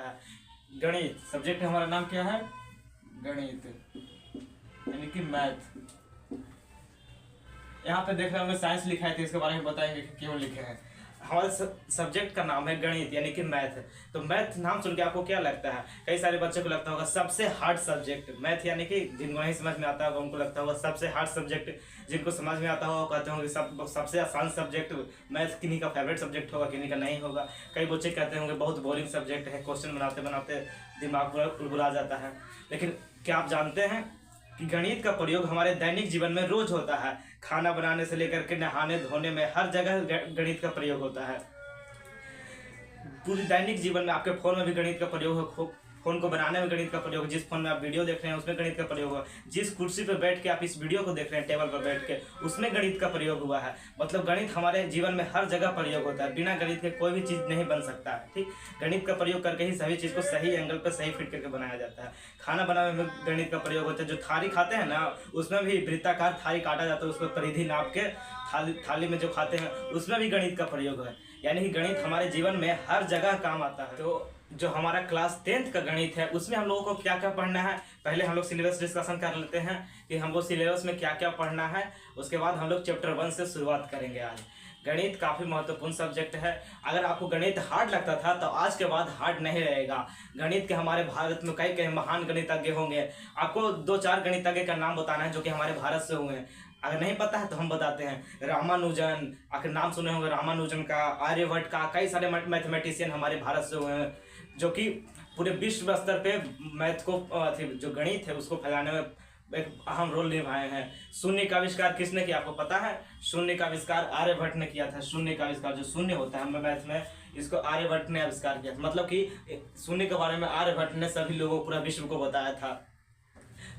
है। गणित सब्जेक्ट हमारा नाम क्या है? गणित यानी कि मैथ। यहाँ पे देख रहे होंगे साइंस लिखा है, तो इसके बारे में बताएंगे कि क्यों लिखे हैं। हमारे सब्जेक्ट का नाम है गणित यानी कि मैथ। तो मैथ नाम सुन के आपको क्या लगता है? कई सारे बच्चों को लगता होगा सबसे हार्ड सब्जेक्ट मैथ, यानी कि जिनको नहीं समझ में आता होगा उनको लगता होगा सबसे हार्ड सब्जेक्ट। जिनको समझ में आता होगा कहते होंगे सबसे आसान सब्जेक्ट मैथ। किन्हीं का फेवरेट सब्जेक्ट होगा, किन्हीं का नहीं होगा। कई बच्चे कहते होंगे बहुत बोरिंग सब्जेक्ट है, क्वेश्चन बनाते बनाते दिमाग पूरा बुलबुला जाता है। लेकिन क्या आप जानते हैं कि गणित का प्रयोग हमारे दैनिक जीवन में रोज होता है। खाना बनाने से लेकर के नहाने धोने में हर जगह गणित का प्रयोग होता है। पूरी दैनिक जीवन में आपके फोन में भी गणित का प्रयोग हो, फोन को बनाने में गणित का प्रयोग, जिस फोन में आप वीडियो देख रहे हैं उसमें गणित का प्रयोग हुआ, जिस कुर्सी पर बैठ के आप इस वीडियो को देख रहे हैं टेबल पर बैठ के उसमें गणित का प्रयोग हुआ है। मतलब गणित हमारे जीवन में हर जगह प्रयोग होता है। बिना गणित के कोई भी चीज़ नहीं बन सकता है। ठीक, गणित का प्रयोग करके ही सभी चीज़ को सही एंगल पर सही फिट करके बनाया जाता है। खाना बनाने में गणित का प्रयोग होता है। जो थाली खाते हैं ना उसमें भी वृत्ताकार थाली काटा जाता है, उसको परिधि नाप के थाली में जो खाते हैं उसमें भी गणित का प्रयोग है। यानी कि गणित हमारे जीवन में हर जगह काम आता है। तो जो हमारा क्लास 10th का गणित है उसमें हम लोगों को क्या क्या पढ़ना है, पहले हम लोग सिलेबस डिस्कशन कर लेते हैं कि हमको सिलेबस में क्या क्या पढ़ना है। उसके बाद हम लोग चैप्टर 1 से शुरुआत करेंगे। आज गणित काफ़ी महत्वपूर्ण सब्जेक्ट है। अगर आपको गणित हार्ड लगता था तो आज के बाद हार्ड नहीं रहेगा। गणित के हमारे भारत में कई कई महान गणितज्ञ होंगे। आपको 2-4 गणितज्ञ का नाम बताना है जो कि हमारे भारत से हुए हैं। अगर नहीं पता है तो हम बताते हैं। रामानुजन, आखिर नाम सुने होंगे रामानुजन का, आर्यभट्ट का, कई सारे मैथमेटिशियन हमारे भारत से हुए हैं जो कि पूरे विश्व स्तर पे मैथ को जो गणित है उसको फैलाने में एक अहम रोल निभाए हैं। शून्य का आविष्कार किसने किया आपको पता है? शून्य का आविष्कार आर्यभट्ट ने किया था। शून्य का आविष्कार, जो शून्य होता है मैथ में, इसको आर्यभट्ट ने आविष्कार किया था। मतलब कि शून्य के बारे में आर्यभट्ट ने सभी लोगों पूरा विश्व को बताया था।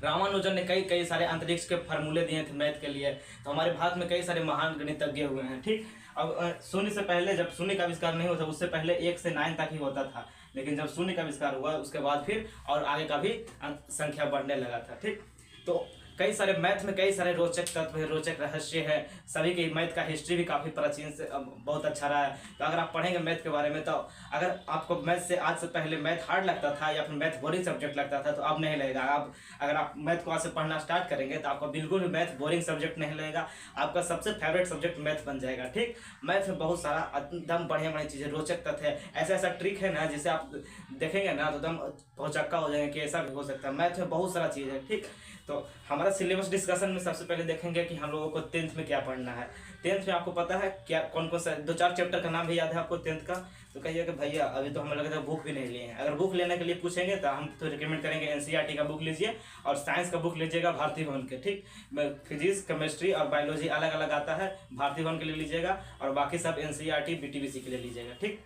रामानुजन ने कई सारे अंतरिक्ष के फार्मूले दिए थे मैथ के लिए। तो हमारे भारत में कई सारे महान गणितज्ञ हुए हैं। ठीक, अब शून्य से पहले, जब शून्य का आविष्कार नहीं होता उससे पहले 1 से 9 तक ही होता था। लेकिन जब शून्य का आविष्कार हुआ उसके बाद फिर और आगे का भी संख्या बढ़ने लगा था। ठीक, तो कई सारे मैथ में कई सारे रोचक तत्व है, रोचक रहस्य है। सभी की मैथ का हिस्ट्री भी काफ़ी प्राचीन से बहुत अच्छा रहा है। तो अगर आप पढ़ेंगे मैथ के बारे में तो अगर आपको मैथ से आज से पहले मैथ हार्ड लगता था या फिर मैथ बोरिंग सब्जेक्ट लगता था तो अब नहीं लगेगा। अब अगर आप मैथ को आज से पढ़ना स्टार्ट करेंगे तो आपको बिल्कुल भी मैथ बोरिंग सब्जेक्ट नहीं लगेगा। आपका सबसे फेवरेट सब्जेक्ट मैथ बन जाएगा। ठीक, मैथ में बहुत सारा एकदम बढ़िया बढ़िया चीज़ें, रोचक तथ्य है। ऐसा ट्रिक है ना जिसे आप देखेंगे ना तो एकदम भौचक्का हो जाएंगे कि ऐसा भी हो सकता है। मैथ में बहुत सारा चीज़ है। ठीक, तो हमारा सिलेबस डिस्कशन में सबसे पहले देखेंगे कि हम लोगों को 10th में क्या पढ़ना है। 10th में आपको पता है क्या कौन कौन सा 2-4 चैप्टर का नाम भी याद है आपको 10th का? तो कहिए कि भैया अभी तो हमें लगता है बुक भी नहीं लिए हैं। अगर बुक लेने के लिए पूछेंगे तो हम तो रिकमेंड करेंगे एनसीईआरटी का बुक लीजिए और साइंस का बुक लीजिएगा भारती भवन के। ठीक, फिजिक्स, केमिस्ट्री और बायोलॉजी अलग अलग आता है, भारती भवन के लिए लीजिएगा और बाकी सब एनसीईआरटी बीटीबीसी के लिए लीजिएगा। ठीक,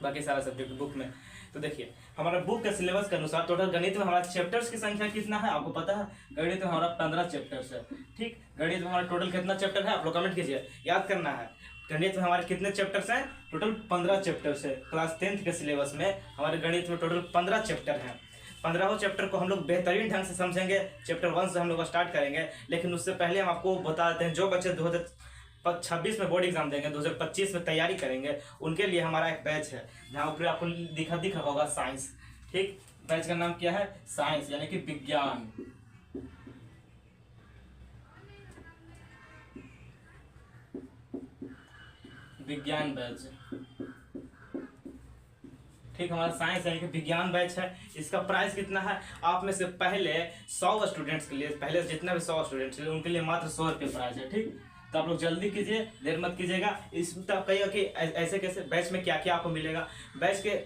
बाकी सारा सब्जेक्ट बुक में। तो देखिए हमारा बुक के सिलेबस के अनुसार टोटल गणित में हमारा चैप्टर्स की संख्या कितना है आपको पता है? गणित में हमारा 15 चैप्टर्स है। ठीक, गणित में हमारा टोटल कितना चैप्टर है आप लोग कमेंट कीजिए, याद करना है। गणित में हमारे कितने चैप्टर्स हैं? टोटल 15 चैप्टर्स है। क्लास 10th के सिलेबस में हमारे गणित में टोटल 15 चैप्टर हैं। 15 चैप्टर को हम लोग बेहतरीन ढंग से समझेंगे। चैप्टर 1 से हम लोग स्टार्ट करेंगे। लेकिन उससे पहले हम आपको बता देते हैं जो बच्चे 2026 में बोर्ड एग्जाम देंगे, 2025 में तैयारी करेंगे, उनके लिए हमारा एक बैच है जहाँ ऊपर आपको दिख रहा होगा साइंस। ठीक, बैच का नाम क्या है? साइंस यानी कि विज्ञान। विज्ञान बैच। ठीक, हमारा साइंस यानी कि विज्ञान बैच है। इसका प्राइस कितना है? आप में से पहले 100 स्टूडेंट्स के लिए, पहले जितने भी 100 स्टूडेंट्स उनके लिए मात्र 100 रुपये प्राइस है। ठीक, तो आप लोग जल्दी कीजिए, देर मत कीजिएगा। इस तब कहिएगा कि ऐसे कैसे, बैच में क्या क्या आपको मिलेगा। बैच के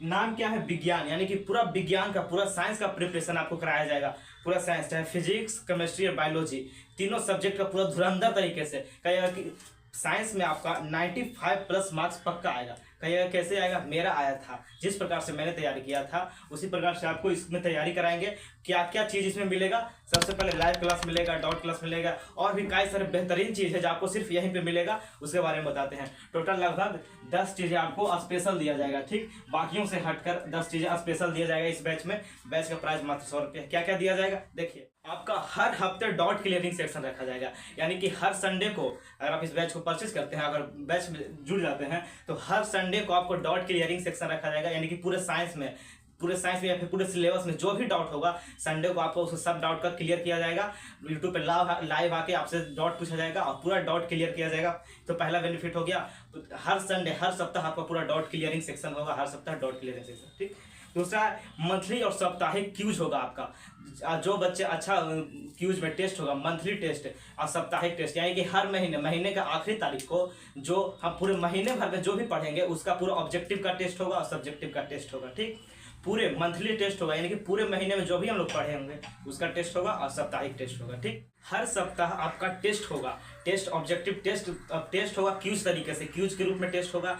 नाम क्या है? विज्ञान, यानी कि पूरा विज्ञान का, पूरा साइंस का प्रिपरेशन आपको कराया जाएगा। पूरा साइंस चाहे फिजिक्स, केमिस्ट्री और बायोलॉजी, तीनों सब्जेक्ट का पूरा धुरंधर तरीके से। कहिएगा कि साइंस में आपका 95+ मार्क्स पक्का आएगा। कहिएगा कैसे आएगा? मेरा आया था, जिस प्रकार से मैंने तैयारी किया था उसी प्रकार से आपको इसमें तैयारी कराएंगे। क्या क्या चीज़ इसमें मिलेगा? सबसे पहले लाइव क्लास मिलेगा, डाउट क्लास मिलेगा और भी कई सारे बेहतरीन चीज़ है जो आपको सिर्फ यहीं पे मिलेगा, उसके बारे में बताते हैं। टोटल लगभग 10 चीज़ें आपको स्पेशल दिया जाएगा। ठीक, बाकियों से हटकर 10 चीज़ें स्पेशल दिया जाएगा इस बैच में। बैच का प्राइस मात्र 100 रुपये। क्या क्या दिया जाएगा? देखिए, आपका हर हफ्ते डाउट क्लियरिंग सेक्शन रखा जाएगा। यानी कि हर संडे को अगर आप इस बैच को परचेज करते हैं, अगर बैच में जुड़ जाते हैं तो हर संडे संडे को आपको डाउट क्लियरिंग सेक्शन रखा जाएगा, यानी कि पूरे साइंस में या फिर पूरे सिलेबस में जो भी डाउट होगा संडे को आपको उस सब डाउट का क्लियर किया जाएगा। यूट्यूब पे लाइव आके आपसे डाउट पूछा जाएगा और पूरा डाउट क्लियर किया जाएगा। तो पहला बेनिफिट हो गया। तो हर संडे हर सप्ताह आपका पूरा डाउट क्लियरिंग सेक्शन होगा, हर सप्ताह डाउट क्लियरिंग सेक्शन, ठीक। दूसरा मंथली और साप्ताहिक क्यूज होगा आपका। जो बच्चे अच्छा क्यूज में टेस्ट होगा, मंथली टेस्ट और साप्ताहिक टेस्ट, यानी कि हर महीने का आखिरी तारीख को जो हम पूरे महीने भर में जो भी पढ़ेंगे उसका पूरा ऑब्जेक्टिव का टेस्ट होगा और सब्जेक्टिव का टेस्ट होगा, ठीक। पूरे मंथली टेस्ट होगा, यानी कि पूरे महीने में जो भी हम लोग पढ़े होंगे उसका टेस्ट होगा और साप्ताहिक टेस्ट होगा, ठीक। हर सप्ताह आपका टेस्ट होगा, टेस्ट ऑब्जेक्टिव टेस्ट होगा क्यूज तरीके से, क्यूज के रूप में टेस्ट होगा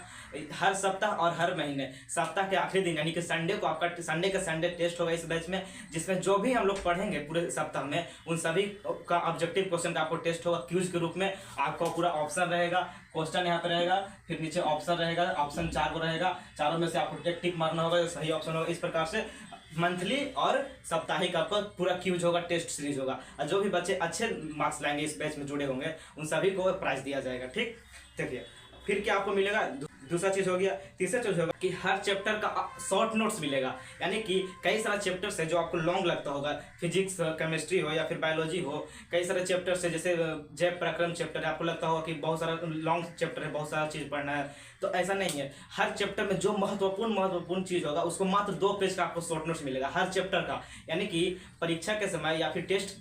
हर सप्ताह और हर महीने। सप्ताह के आखिरी दिन यानी कि संडे को आपका संडे टेस्ट होगा इस बैच में, जिसमें जो भी हम लोग पढ़ेंगे पूरे सप्ताह में उन सभी का ऑब्जेक्टिव क्वेश्चन का आपको टेस्ट होगा क्यूज के रूप में। आपका पूरा ऑप्शन रहेगा, क्वेश्चन यहाँ पे रहेगा, फिर नीचे ऑप्शन रहेगा, ऑप्शन 4 को रहेगा, चारों में से आपको टिक मारना होगा, सही ऑप्शन होगा। इस प्रकार से मंथली और साप्ताहिक आपका पूरा क्यूज होगा, टेस्ट सीरीज होगा, और जो भी बच्चे अच्छे मार्क्स लाएंगे इस बैच में जुड़े होंगे उन सभी को प्राइज दिया जाएगा, ठीक। देखिए फिर क्या आपको मिलेगा, दूसरा चीज हो गया। तीसरा चीज होगा कि हर चैप्टर का शॉर्ट नोट्स मिलेगा, यानी कि कई सारे चैप्टर्स है जो आपको लॉन्ग लगता होगा, फिजिक्स केमिस्ट्री हो या फिर बायोलॉजी हो, कई सारे चैप्टर्स है जैसे जैव प्रक्रम चैप्टर है, आपको लगता होगा कि बहुत सारा लॉन्ग चैप्टर है, बहुत सारा चीज़ पढ़ना है, तो ऐसा नहीं है। हर चैप्टर में जो महत्वपूर्ण चीज़ होगा उसको मात्र 2 पेज का आपको शॉर्ट नोट्स मिलेगा हर चैप्टर का, यानी कि परीक्षा के समय या फिर टेस्ट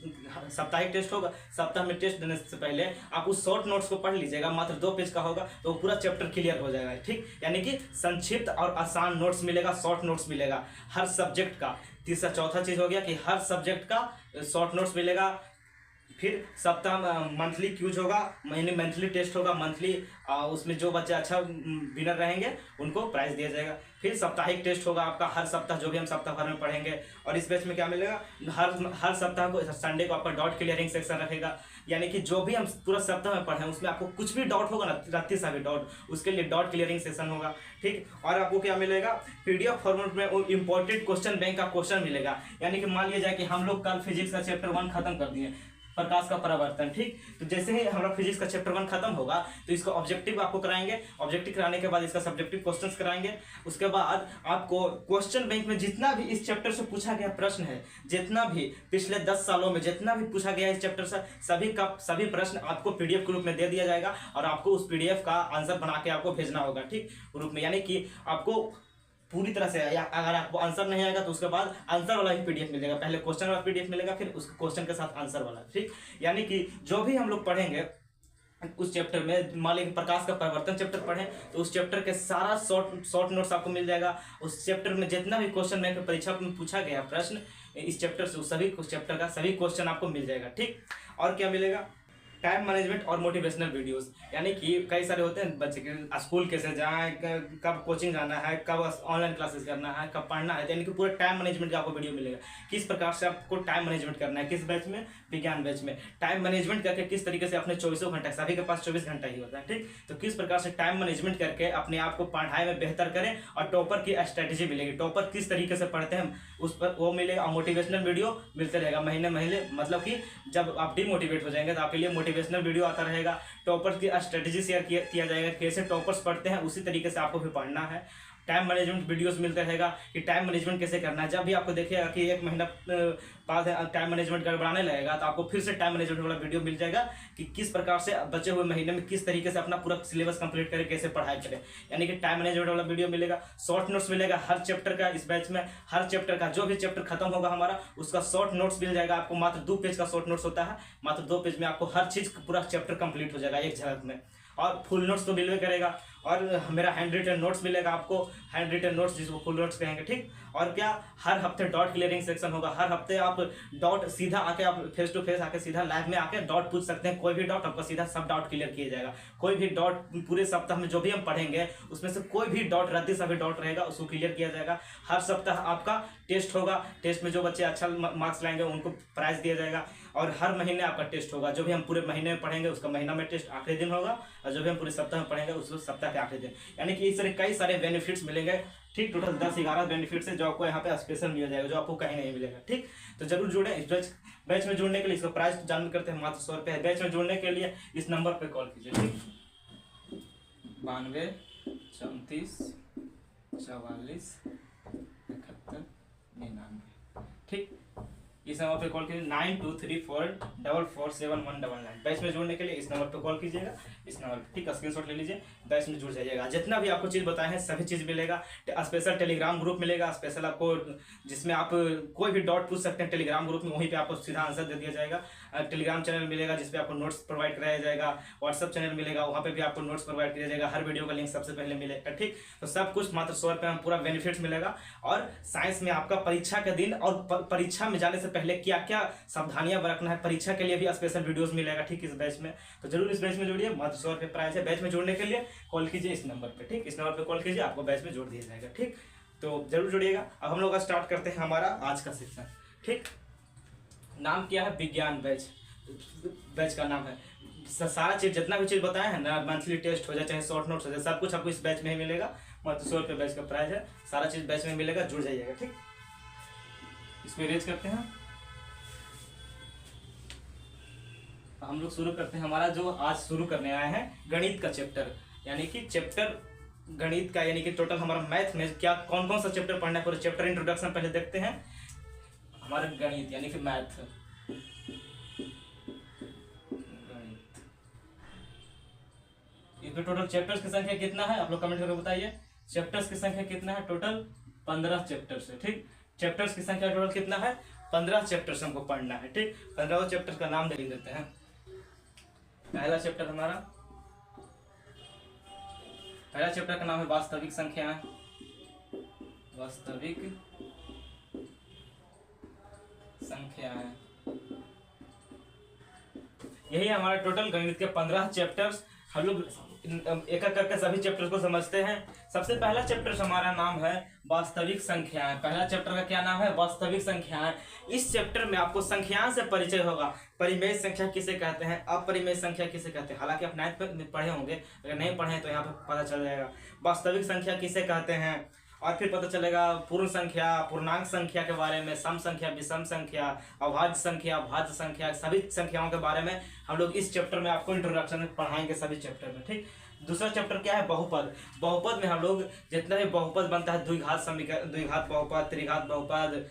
साप्ताहिक टेस्ट होगा, सप्ताह में टेस्ट देने से पहले आप उस शॉर्ट नोट्स को पढ़ लीजिएगा, मात्र 2 पेज का होगा, तो पूरा चैप्टर क्लियर हो जाएगा, ठीक। यानी कि संक्षिप्त और आसान नोट्स मिलेगा, शॉर्ट नोट्स मिलेगा हर सब्जेक्ट का। तीसरा चौथा चीज हो गया कि हर सब्जेक्ट का शॉर्ट नोट्स मिलेगा। फिर सप्ताह मंथली क्यूज होगा, महीने मंथली टेस्ट होगा, मंथली उसमें जो बच्चे अच्छा विनर रहेंगे उनको प्राइज दिया जाएगा। फिर साप्ताहिक टेस्ट होगा आपका हर सप्ताह, जो भी हम सप्ताह भर में पढ़ेंगे। और इस बैच में क्या मिलेगा, हर सप्ताह को संडे को आपका डाउट क्लियरिंग सेक्शन रखेगा, यानी कि जो भी हम पूरा सप्ताह में पढ़ें उसमें आपको कुछ भी डाउट होगा ना, रत्ती सा भी डाउट, उसके लिए डाउट क्लियरिंग सेशन होगा, ठीक। और आपको क्या मिलेगा, पीडीएफ फॉर्मेट में इंपॉर्टेंट क्वेश्चन बैंक का क्वेश्चन मिलेगा, यानी कि मान लिया जाए कि हम लोग कल फिजिक्स का चैप्टर 1 खत्म कर दिए, प्रकाश का परावर्तन, ठीक। तो जैसे ही हमारा फिजिक्स का चैप्टर 1 खत्म होगा तो इसका ऑब्जेक्टिव आपको कराएंगे, ऑब्जेक्टिव कराने के बाद इसका सब्जेक्टिव क्वेश्चंस कराएंगे। उसके बाद आपको क्वेश्चन बैंक में जितना भी इस चैप्टर से पूछा गया प्रश्न है, जितना भी पिछले 10 सालों में जितना भी पूछा गया इस चैप्टर से, सभी प्रश्न आपको पीडीएफ के रूप में दे दिया जाएगा और आपको उस पीडीएफ का आंसर बना के आपको भेजना होगा, ठीक, रूप में। यानी कि आपको पूरी तरह से, या अगर आपको आंसर नहीं आएगा तो उसके बाद आंसर वाला ही पीडीएफ मिलेगा, पहले क्वेश्चन वाला पीडीएफ मिलेगा फिर उस क्वेश्चन के साथ आंसर वाला, ठीक। यानी कि जो भी हम लोग पढ़ेंगे उस चैप्टर में, मान लीजिए प्रकाश का परिवर्तन चैप्टर पढ़ें तो उस चैप्टर के सारा शॉर्ट नोट्स आपको मिल जाएगा। उस चैप्टर में जितना भी क्वेश्चन बैंक परीक्षा में पूछा गया प्रश्न इस चैप्टर से, उस सभी चैप्टर का सभी क्वेश्चन आपको मिल जाएगा, ठीक। और क्या मिलेगा, टाइम मैनेजमेंट और मोटिवेशनल वीडियोस, यानी कि कई सारे होते हैं बच्चे के स्कूल कैसे जाएं, कब कोचिंग जाना है, कब ऑनलाइन क्लासेस करना है, कब पढ़ना है, यानी कि पूरा टाइम मैनेजमेंट का आपको वीडियो मिलेगा, किस प्रकार से आपको टाइम मैनेजमेंट करना है, किस बैच में, विज्ञान बैच में टाइम मैनेजमेंट करके किस तरीके से अपने 24 घंटा, सभी के पास 24 घंटा ही होता है, ठीक। तो किस प्रकार से टाइम मैनेजमेंट करके अपने आप को पढ़ाई में बेहतर करें और टॉपर की स्ट्रेटेजी मिलेगी, टॉपर किस तरीके से पढ़ते हैं उस पर वो मिलेगा। और मोटिवेशनल वीडियो मिलते रहेगा महीने, मतलब कि जब आप डिमोटिवेट हो जाएंगे तो आपके लिए मोटिवेशनल वीडियो आता रहेगा, टॉपर्स की स्ट्रेटेजी शेयर किया जाएगा, कैसे टॉपर्स पढ़ते हैं उसी तरीके से आपको भी पढ़ना है। टाइम मैनेजमेंट वीडियोस मिलते रहेगा कि टाइम मैनेजमेंट कैसे करना है। जब भी आपको देखिएगा कि 1 महीना बाद टाइम मैनेजमेंट गड़बड़ाने लगेगा तो आपको फिर से टाइम मैनेजमेंट वाला वीडियो मिल जाएगा कि किस प्रकार से बचे हुए महीने में किस तरीके से अपना पूरा सिलेबस कंप्लीट करें, कैसे पढ़ाई करें, यानी कि टाइम मैनेजमेंट वाला वीडियो मिलेगा। शॉर्ट नोट्स मिलेगा हर चैप्टर का, इस बैच में हर चैप्टर का जो भी चैप्टर खत्म होगा हमारा उसका शॉर्ट नोट्स मिल जाएगा आपको, मात्र 2 पेज का शॉर्ट नोट्स होता है, मात्र 2 पेज में आपको हर चीज़ पूरा चैप्टर कंप्लीट हो जाएगा एक झलक में। और फुल नोट्स तो मिलवे करेगा, और मेरा हैंड रिटन नोट्स मिलेगा आपको, हैंड रिटन नोट्स जिसको फुल नोट्स कहेंगे, ठीक। और क्या, हर हफ्ते डाउट क्लियरिंग सेक्शन होगा, हर हफ्ते आप डाउट सीधा आके आप फेस टू फेस आके सीधा लाइव में आके डाउट पूछ सकते हैं, कोई भी डाउट आपका सीधा सब डाउट क्लियर किया जाएगा। कोई भी डाउट पूरे सप्ताह में जो भी हम पढ़ेंगे उसमें से कोई भी डाउट रद्दी सा भी डाउट रहेगा उसको क्लियर किया जाएगा। हर सप्ताह आपका टेस्ट होगा, टेस्ट में जो बच्चे अच्छा मार्क्स लाएंगे उनको प्राइज दिया जाएगा। और हर महीने आपका टेस्ट होगा, जो भी हम पूरे महीने में पढ़ेंगे उसका महीना में टेस्ट आखिरी दिन होगा, और जो भी हम पूरे सप्ताह में पढ़ेंगे उसको सप्ताह के आखिरी दिन, यानी कि इस तरह कई सारे बेनिफिट्स मिलेंगे, ठीक। टोटल 10-11 बेनिफिट्स है जो आपको यहाँ पे स्पेशल मिल जाएगा, जो आपको कहीं नहीं मिलेगा, ठीक। तो जरूर जुड़े इस बैच में जुड़ने के लिए। इसका प्राइस जानना करते हैं, मात्र 100 रुपये है। बैच में जुड़ने के लिए इस नंबर पे कॉल कीजिए, ठीक। 92 34 44 71 99। ठीक, इस नंबर पे कॉल कीजिए 9234447199। बैच में जुड़ने के लिए इस नंबर पे कॉल कीजिएगा, इस नंबर पे। ठीक है, स्क्रीनशॉट ले लीजिए, बैच में जुड़ जाइएगा। जितना भी आपको चीज़ बताए हैं सभी चीज़ मिलेगा। स्पेशल टेलीग्राम ग्रुप मिलेगा, स्पेशल आपको, जिसमें आप कोई भी डाउट पूछ सकते हैं टेलीग्राम ग्रुप में, वहीं पे आपको सीधा आंसर दे दिया जाएगा। टेलीग्राम चैनल मिलेगा जिसपे आपको नोट्स प्रोवाइड कराया जाएगा। व्हाट्सअप चैनल मिलेगा, वहाँ पे भी आपको नोट्स प्रोवाइड किया जाएगा। हर वीडियो का लिंक सबसे पहले मिलेगा। ठीक, तो सब कुछ मात्र 100 रुपये में पूरा बेनिफिट्स मिलेगा। और साइंस में आपका परीक्षा के दिन और परीक्षा में जाने से पहले क्या क्या सावधानियां बरतना है, परीक्षा के लिए भी स्पेशल वीडियोस मिलेगा। ठीक, इस बैच में तो जरूर इस बैच में जुड़िए। मात्र 100 रुपये प्राइस है। बैच में जुड़ने के लिए कॉल कीजिए इस नंबर पे। ठीक, इस नंबर पे कॉल कीजिए, आपको बैच में जोड़ दिया जाएगा। ठीक, तो जरूर जुड़िएगा। अब हम लोग स्टार्ट करते हैं हमारा आज का सेक्शन। ठीक, नाम क्या है, विज्ञान बैच। बैच का नाम है, सारा चीज जितना भी चीज बताया है ना, मंथली टेस्ट हो जाए चाहे शॉर्ट नोट्स हो जाए, सब कुछ आपको इस बैच में ही मिलेगा। मात्र 100 रुपये बैच का प्राइस है। सारा चीज बैच में मिलेगा, जुड़ जाइएगा। ठीक, इसको इरेज करते हैं। हम लोग शुरू करते हैं हमारा जो आज शुरू करने आए हैं गणित का चैप्टर, यानी कि चैप्टर गणित का, यानी कि टोटल हमारा मैथ में क्या कौन कौन सा चैप्टर पढ़ना है, पूरे चैप्टर इंट्रोडक्शन पहले देखते हैं। हमारा गणित यानी कि मैथ, इसमें टोटल चैप्टर्स की संख्या कितना है आप लोग कमेंट करके बताइए। चैप्टर्स की संख्या कितना है, टोटल 15 चैप्टर्स है। ठीक, चैप्टर्स की संख्या टोटल कितना है, 15 चैप्टर्स हमको पढ़ना है। ठीक, 15 चैप्टर का नाम लिख देते हैं। पहला चैप्टर हमारा, पहला चैप्टर का नाम है वास्तविक संख्याएं। वास्तविक संख्याएं, यही हमारा टोटल गणित के 15 चैप्टर्स। हम लोग एक एक करके सभी चैप्टर्स को समझते हैं। सबसे पहला चैप्टर हमारा नाम है वास्तविक संख्याएं। पहला चैप्टर का क्या नाम है, वास्तविक संख्याएं। इस चैप्टर में आपको संख्याओं से परिचय होगा। परिमेय संख्या किसे कहते हैं, अपरिमेय संख्या किसे कहते हैं। हालांकि आप 9th में पढ़े होंगे, अगर नहीं पढ़े तो यहाँ पे पता चल जाएगा। वास्तविक संख्या किसे कहते हैं, और फिर पता चलेगा पूर्ण संख्या, पूर्णांक संख्या के बारे में, सम संख्या, विषम संख्या, अभाज्य संख्या, भाज्य संख्या, सभी संख्याओं के बारे में हम लोग इस चैप्टर में आपको इंट्रोडक्शन में पढ़ाएंगे सभी चैप्टर में। ठीक, दूसरा चैप्टर क्या है, बहुपद। बहुपद में हम लोग जितना भी बहुपद बनता है, द्विघात समीकरण, द्विघात बहुपद, त्रिघात बहुपद,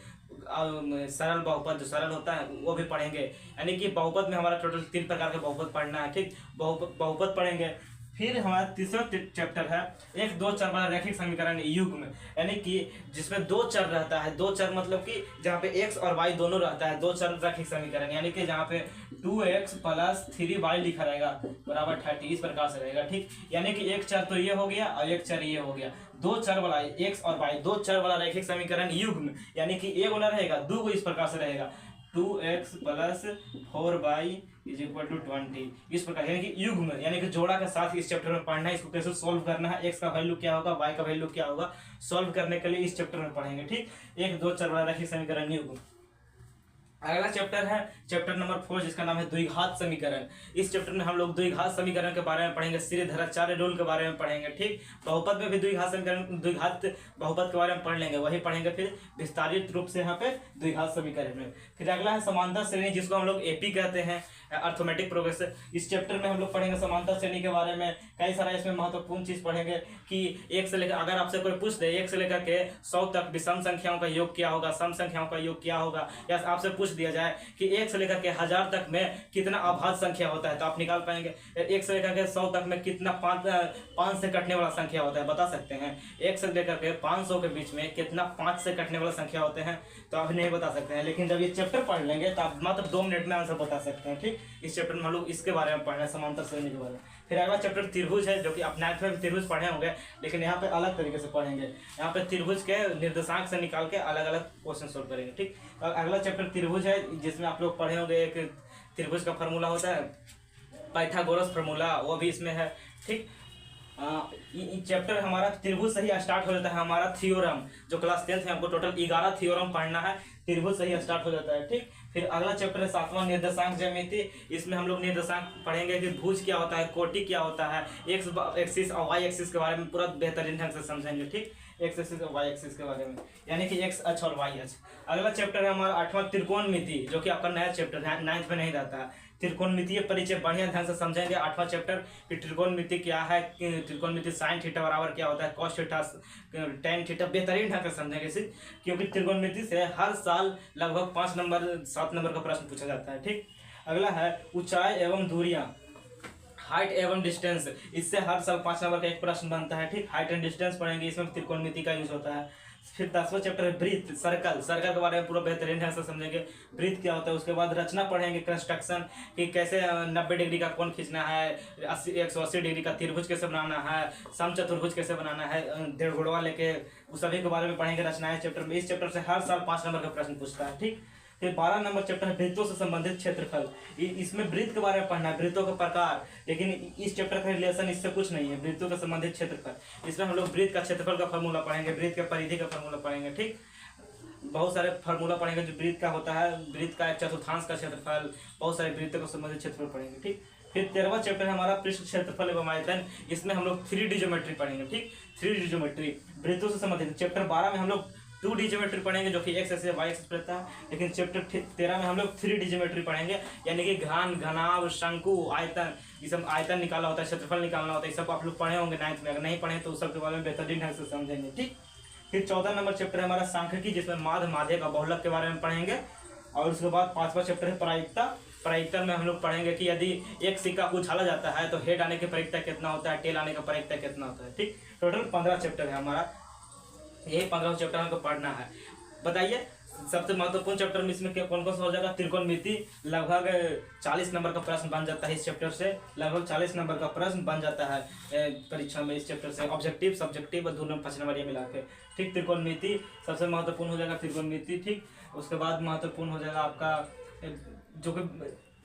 सरल बहुपद जो सरल होता है वो भी पढ़ेंगे। यानी कि बहुपद में हमारा टोटल 3 प्रकार के बहुपद पढ़ना है। ठीक, बहुपद पढ़ेंगे। फिर हमारा तीसरा चैप्टर है एक दो चर वाला रैखिक समीकरण युग्म, यानी कि जिसमें 2 चर रहता है। 2 चर मतलब कि जहाँ पे x और y दोनों रहता है, 2 चर रैखिक समीकरण, यानी कि जहाँ पे 2x + 3y लिखा रहेगा बराबर 30, इस प्रकार से रहेगा। ठीक, यानी कि एक चर तो ये हो गया और एक चर ये हो गया। 2 चर वाला x और y, 2 चर वाला रैखिक समीकरण युग्म, यानी कि एक वाला रहेगा, 2 इस प्रकार से रहेगा 2x + 4y = 20, इस प्रकार, यानी कि युग्म, यानी कि जोड़ा के साथ इस चैप्टर में पढ़ना है। इसको कैसे सॉल्व करना है, x का वैल्यू क्या होगा, y का वैल्यू क्या होगा, सॉल्व करने के लिए इस चैप्टर में पढ़ेंगे। ठीक, एक दो चर वाला रैखिक समीकरण युग्म। अगला चैप्टर है चैप्टर नंबर 4, जिसका नाम है द्विघात समीकरण। इस चैप्टर में हम लोग द्विघात समीकरण के बारे में पढ़ेंगे, श्रीधराचार्य रूल के बारे में पढ़ेंगे। ठीक, बहुपद में भी द्विघात समीकरण, द्विघात बहुपद के बारे में पढ़ लेंगे, वही पढ़ेंगे फिर विस्तारित रूप से यहाँ पे द्विघात समीकरण में। फिर अगला है समांतर श्रेणी, जिसको हम लोग एपी कहते हैं, अर्थमेटिक प्रोग्रेशन। इस चैप्टर में हम लोग पढ़ेंगे समांतर श्रेणी के बारे में। कई सारा इसमें महत्वपूर्ण चीज पढ़ेंगे कि 1 से लेकर, अगर आपसे कोई पूछ दे 1 से लेकर के 100 तक विषम संख्याओं का योग क्या होगा, सम संख्याओं का योग क्या होगा, या आपसे पूछ दिया जाए कि 1 से लेकर के 1000 तक में कितना अभाज्य संख्या होता है, तो आप निकाल पाएंगे। 1 से लेकर के 100 तक में कितना 5 से कटने वाला संख्या होता है, बता सकते हैं। 1 से लेकर के 500 के बीच में कितना 5 से कटने वाला संख्या होते हैं, तो आप नहीं बता सकते हैं। लेकिन जब ये चैप्टर पढ़ लेंगे तो आप मात्र 2 मिनट में आंसर बता सकते हैं। ठीक, इस चैप्टर में हम लोग इसके बारे में पढ़ना है, समांतर श्रेणी के बारे में। फिर अगला चैप्टर त्रिभुज है, जो कि आप 9th में त्रिभुज पढ़े होंगे, लेकिन यहाँ पे अलग तरीके से पढ़ेंगे। यहाँ पे त्रिभुज के निर्देशांक से निकाल के अलग अलग क्वेश्चन सोल्व करेंगे। ठीक, अगला चैप्टर त्रिभुज है, जिसमें आप लोग पढ़े होंगे एक त्रिभुज का फार्मूला होता है, पाइथागोरस फार्मूला, वो भी इसमें है। ठीक, चैप्टर हमारा त्रिभुज से ही स्टार्ट हो जाता है। हमारा थ्योरम, जो क्लास 10th में हमको टोटल 11 थ्योरम पढ़ना है, त्रिभुज से ही स्टार्ट हो जाता है। ठीक, फिर अगला चैप्टर है 7वां निर्देशांक ज्यामिति। इसमें हम लोग निर्देशांक पढ़ेंगे कि भुज क्या होता है, कोटि क्या होता है, एक्स एक्सिस और वाई एक्सिस के बारे में पूरा बेहतरीन ढंग से समझेंगे। ठीक, एक्स एक्सिस और वाई एक्सिस के बारे में, यानी कि एक्स अक्ष और वाई अक्ष। अगला चैप्टर है हमारा 8वां त्रिकोणमिति, जो कि आपका नया चैप्टर है, 9th में नहीं रहता है। त्रिकोणमितीय परिचय बढ़िया ढंग से समझेंगे 8वां चैप्टर कि त्रिकोणमिति क्या है, त्रिकोणमिति साइन थीटा बराबर क्या होता है, कॉस थीटा, टेन थीटा, बेहतरीन ढंग से समझेंगे इसे, क्योंकि त्रिकोणमिति से हर साल लगभग 5 नंबर 7 नंबर का प्रश्न पूछा जाता है। ठीक, अगला है ऊंचाई एवं दूरियां, हाइट एवं डिस्टेंस, इससे हर साल 5 नंबर का एक प्रश्न बनता है। ठीक, हाइट एंड डिस्टेंस पढ़ेंगे, इसमें त्रिकोणमिति का यूज होता है। फिर 10वां चैप्टर है वृत्त, सर्कल, सर्कल के बारे में पूरा बेहतरीन ढंग से समझेंगे, वृत्त क्या होता है। उसके बाद रचना पढ़ेंगे, कंस्ट्रक्शन, कि कैसे 90 डिग्री का कोण खींचना है, 180 डिग्री का त्रिभुज कैसे बनाना है, समचतुर्भुज कैसे बनाना है, डेढ़ गुणवा लेके, उस सभी के बारे में पढ़ेंगे रचनाएं चैप्टर में। इस चैप्टर से हर साल 5 नंबर का प्रश्न पूछता है। ठीक, फिर 12 नंबर चैप्टर है वृत्तों से संबंधित क्षेत्रफल, इसमें वृत्त के बारे में पढ़ना है, वृत्तों के प्रकार, लेकिन इस चैप्टर का रिलेशन इससे कुछ नहीं है, वृत्तों से संबंधित क्षेत्रफल। इसमें हम लोग वृत्त का क्षेत्रफल का फॉर्मूला पढ़ेंगे, वृत्त के परिधि का फॉर्मूला पढ़ेंगे। ठीक, बहुत सारे फार्मूला पढ़ेंगे जो वृत्त का होता है, वृत्त का एक चतुर्थांश का क्षेत्रफल, बहुत सारे वृत्तों को संबंधित क्षेत्रफल पढ़ेंगे। ठीक, फिर 13वां चैप्टर है हमारा पृष्ठ क्षेत्रफल एवं आयतन, इसमें हम लोग 3D ज्योमेट्री पढ़ेंगे। ठीक, 3D ज्योमेट्री वृत्तों से संबंधित। चैप्टर 12 में हम लोग 2D ज्योमेट्री पढ़ेंगे, जो कि एक्स एक्सिस वाई एक्सिस रहता है, लेकिन चैप्टर 13 में हम लोग 3D ज्योमेट्री पढ़ेंगे, यानी कि घन, घनाभ, शंकु, आयतन, ये सब आयतन निकालना होता है, क्षेत्रफल निकालना होता है, ये सब आप लोग पढ़े होंगे 9th में, अगर नहीं पढ़े तो उस सब के बारे में बेहतरीन ढंग से समझेंगे। ठीक, फिर 14 नंबर चैप्टर है हमारा सांख्यिकी, जिसमें माध्य, माध्यक और बहुलक के बारे में पढ़ेंगे। और उसके बाद 5वां चैप्टर है प्रायिकता, प्रायिकता में हम लोग पढ़ेंगे कि यदि एक सिक्का को उछाला जाता है तो हेड आने की प्रायिकता कितना होता है, टेल आने का प्रायिकता कितना होता है। ठीक, टोटल 15 चैप्टर है हमारा, यही 15 चैप्टर हमको पढ़ना है। बताइए सबसे महत्वपूर्ण चैप्टर में इसमें कौन कौन सा हो जाएगा। त्रिकोणमिति, लगभग 40 नंबर का प्रश्न बन जाता है इस चैप्टर से, लगभग 40 नंबर का प्रश्न बन जाता है परीक्षा में इस चैप्टर से, ऑब्जेक्टिव, सब्जेक्टिव और दोनों 5 नंबर ये मिला के। ठीक, त्रिकोणमिति सबसे महत्वपूर्ण हो जाएगा, त्रिकोणमिति। ठीक, उसके बाद महत्वपूर्ण हो जाएगा आपका जो कि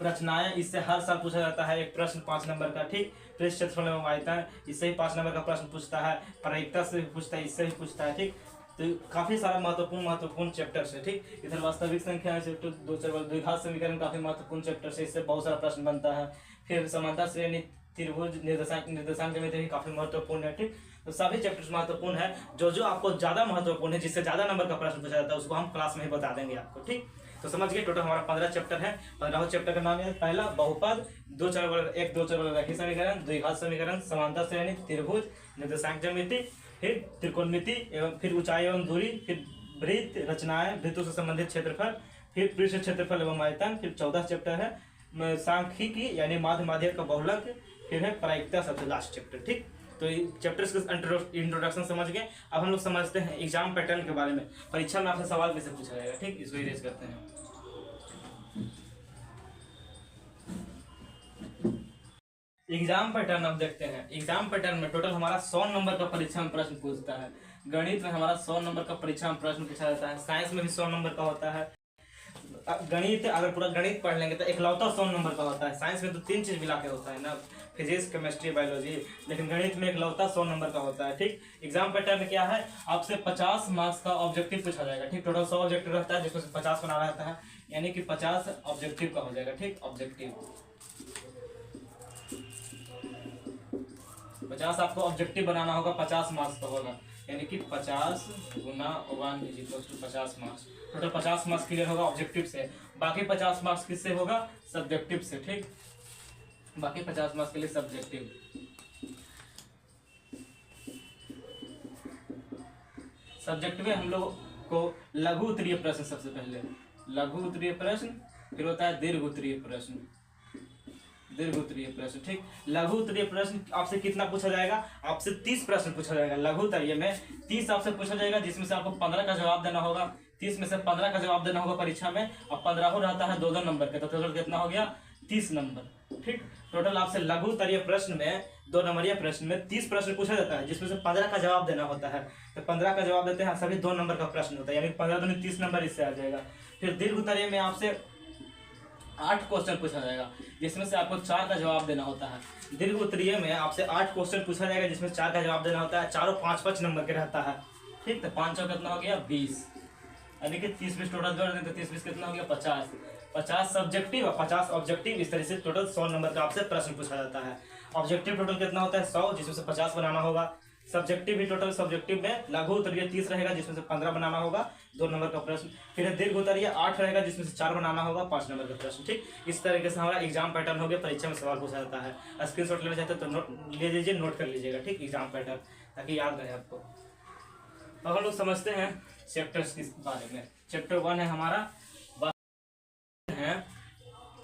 रचनाएं, इससे हर साल पूछा जाता है एक प्रश्न 5 नंबर का। ठीक, पृष्ठ क्षेत्रफल एवं आयतन, इससे ही 5 नंबर का प्रश्न पूछता है, प्रायिकता से पूछता है, इससे ही पूछता है। ठीक, तो काफी सारा महत्वपूर्ण चैप्टर है। ठीक, इधर वास्तविक संख्या चैप्टर 2 द्विघात समीकरण काफी महत्वपूर्ण चैप्टर से, इससे बहुत सारा प्रश्न बनता है। फिर समांतर श्रेणी, त्रिभुज, निर्देशांक ज्यामिति भी काफी महत्वपूर्ण है। ठीक, तो सभी चैप्टर्स महत्वपूर्ण है, जो आपको ज्यादा महत्वपूर्ण है, जिससे ज्यादा नंबर का प्रश्न पूछा जाता है, उसको हम क्लास में ही बता देंगे आपको। ठीक, तो समझ गए, टोटल हमारा 15 चैप्टर है। 15वें चैप्टर का नाम है पहला बहुपद, 2 चर वाला, 1 2 चर वाला रैखिक समीकरण, द्विघात समीकरण, समांतर श्रेणी, त्रिभुज, निर्देशांक ज्यामिति, फिर त्रिकोणमिति एवं फिर ऊंचाई एवं दूरी, फिर वृत्त, रचनाएं, वृत्तों से संबंधित क्षेत्रफल, फिर पृष्ठ क्षेत्रफल एवं आयतन, फिर 14 चैप्टर है सांख्यिकी यानी माध्य, माध्यक का बहुलक, फिर है प्रायिकता, सबसे लास्ट चैप्टर। ठीक, तो चैप्टर्स के इंट्रोडक्शन समझ गए। अब हम लोग समझते हैं एग्जाम पैटर्न के बारे में, परीक्षा में आपसे सवाल कैसे पूछा जाएगा। ठीक, इसको इरेज करते हैं। एग्जाम पैटर्न अब देखते हैं। एग्जाम पैटर्न में टोटल हमारा 100 नंबर का परीक्षा में प्रश्न पूछता है। गणित में हमारा 100 नंबर का परीक्षा में प्रश्न पूछा जाता है, साइंस में भी 100 नंबर का होता है। गणित अगर पूरा गणित पढ़ लेंगे तो इकलौता 100 नंबर का होता है। साइंस में तो 3 चीज मिला के होता है ना, फिजिक्स, केमिस्ट्री, बायोलॉजी, लेकिन गणित में इकलौता 100 नंबर का होता है। ठीक, एग्जाम पैटर्न क्या है, आपसे 50 मार्क्स का ऑब्जेक्टिव पूछा जाएगा। ठीक, टोटल 100 ऑब्जेक्टिव रहता है, जिसमें से 50 बनाना रहता है, यानी कि 50 ऑब्जेक्टिव का हो जाएगा। ठीक, ऑब्जेक्टिव 50 आपको ऑब्जेक्टिव बनाना होगा, 50 मार्क्स का होगा, यानी कि 50 गुना 1 = 50 मार्क्स। टोटल 50 मार्क्स क्लियर होगा ऑब्जेक्टिव से। बाकी 50 मार्क्स किससे होगा, सब्जेक्टिव से। ठीक, बाकी 50 मार्क्स के लिए सब्जेक्टिव। सब्जेक्टिव में हम लोग को लघु उत्तरीय प्रश्न, सबसे पहले लघु उत्तरीय प्रश्न, फिर होता है दीर्घ उत्तरीय प्रश्न, दीर्घ उत्तरीय प्रश्न। ठीक, लघु उत्तरीय प्रश्न आपसे कितना पूछा जाएगा, आपसे 30 प्रश्न पूछा जाएगा। लघु उत्तरीय में 30 आपसे पूछा जाएगा, जिसमें से आपको 15 का जवाब देना होगा। 30 में से 15 का जवाब देना होगा परीक्षा में, और 15 हो रहता है 2-2 नंबर के, तो टोटल कितना हो गया, 30 नंबर। ठीक, टोटल आपसे लघु उत्तरीय प्रश्न में, 2 नंबरीय प्रश्न में 30 प्रश्न पूछा जाता है, जिसमें से 15 का जवाब देना होता है। तो 15 का जवाब देते हैं, सभी 2 नंबर का प्रश्न होता है, यानी 15 दूनी 30 नंबर इससे आ जाएगा। फिर दीर्घ उत्तरीय में आपसे 8 क्वेश्चन पूछा जाएगा, जिसमें से आपको 4 का जवाब देना होता है। दीर्घ उत्तरीय में आपसे 8 क्वेश्चन पूछा जाएगा, जिसमें 4 का जवाब देना होता है। चारों 5-5 नंबर के रहता है। ठीक, तो 5 चौक कितना हो गया, 20, यानी कि 30-20 टोटल जोड़ दें तो 30-20 कितना हो गया, 50। 50 सब्जेक्टिव और 50 ऑब्जेक्टिव, इस तरह से टोटल 100 नंबर का आपसे प्रश्न पूछा जाता है। ऑब्जेक्टिव टोटल कितना होता है, 100, जिसमें से 50 बनाना होगा। सब्जेक्टिव भी टोटल सब्जेक्टिव में लघु उत्तरीय 30 रहेगा जिसमें से 15 बनाना होगा 2 नंबर का प्रश्न। फिर दीर्घ उत्तरीय 8 रहेगा जिसमें से 4 बनाना होगा 5 नंबर का प्रश्न। ठीक, इस तरीके से हमारा एग्जाम पैटर्न हो गया, परीक्षा में सवाल पूछा जाता है। स्क्रीनशॉट लेना चाहते तो ले लीजिए, नोट कर लीजिएगा। ठीक, एग्जाम पैटर्न ताकि याद रहे आपको। अब हम लोग समझते हैं चैप्टर्स के बारे में। चैप्टर 1 है हमारा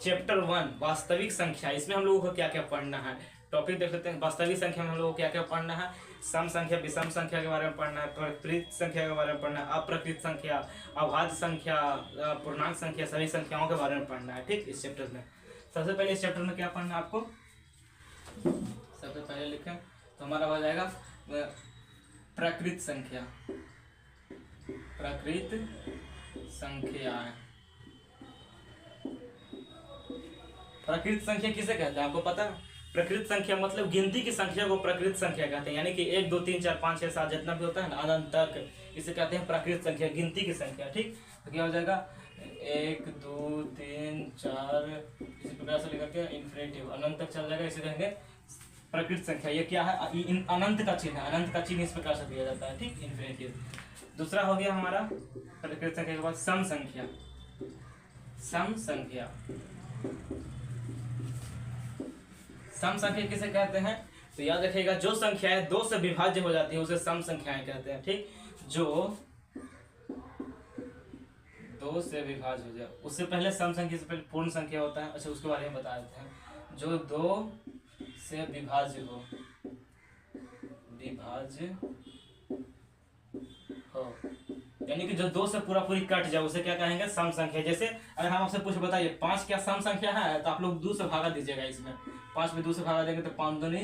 चैप्टर 1 वास्तविक संख्या। इसमें हम लोगों को क्या क्या पढ़ना है, टॉपिक देख लेते हैं। वास्तविक संख्या में हम लोगों को क्या क्या पढ़ना है, सम संख्या, विषम संख्या के बारे में पढ़ना है, प्रकृत संख्या के बारे में पढ़ना है, अप्रकृत संख्या, अभाज्य संख्या, पूर्णांक संख्या, सभी संख्याओं के बारे में पढ़ना है। ठीक, इस चैप्टर में सबसे पहले इस चैप्टर में क्या पढ़ना है आपको, सबसे पहले लिखें तो हमारा हो जाएगा प्रकृत संख्या। प्रकृत संख्या, प्रकृत संख्या किसे कहते हैं आपको पता है? प्रकृत संख्या मतलब गिनती की संख्या को प्रकृत संख्या कहते हैं, यानी कि 1 2 3 4 5 6 7 जितना भी होता है ना अनंत तक, इसे कहते हैं प्रकृत संख्या, गिनती की संख्या। ठीक, तो क्या हो जाएगा 1 2 3 4 इसी प्रकार से लेकर के इन्फिनिटिव अनंत तक चल जाएगा, इसे कहेंगे प्रकृत संख्या। ये क्या है, अनंत का चिन्ह है, अनंत का चिन्ह इस प्रकार से दिया जाता है। ठीक, इन्फिनिटिव। दूसरा हो गया हमारा प्रकृत संख्या के बाद सम संख्या। सम संख्या, सम संख्या किसे कहते हैं तो याद रखिएगा जो संख्याएं 2 से विभाज्य हो जाती है उसे सम संख्याएं कहते हैं। ठीक, जो 2 से विभाज्य हो जाए, उससे पहले सम संख्या से पहले पूर्ण संख्या होता है। अच्छा, उसके बारे में बता देते हैं। जो 2 से विभाज्य हो, विभाज्य हो यानी कि जो 2 से पूरा पूरी कट जाए उसे क्या कहेंगे, सम संख्या। जैसे अगर हम आपसे पूछ बताइए 5 क्या सम संख्या है, तो आप लोग 2 से भागा दीजिएगा। इसमें 5 में 2 से भागा देंगे तो 5 दूनी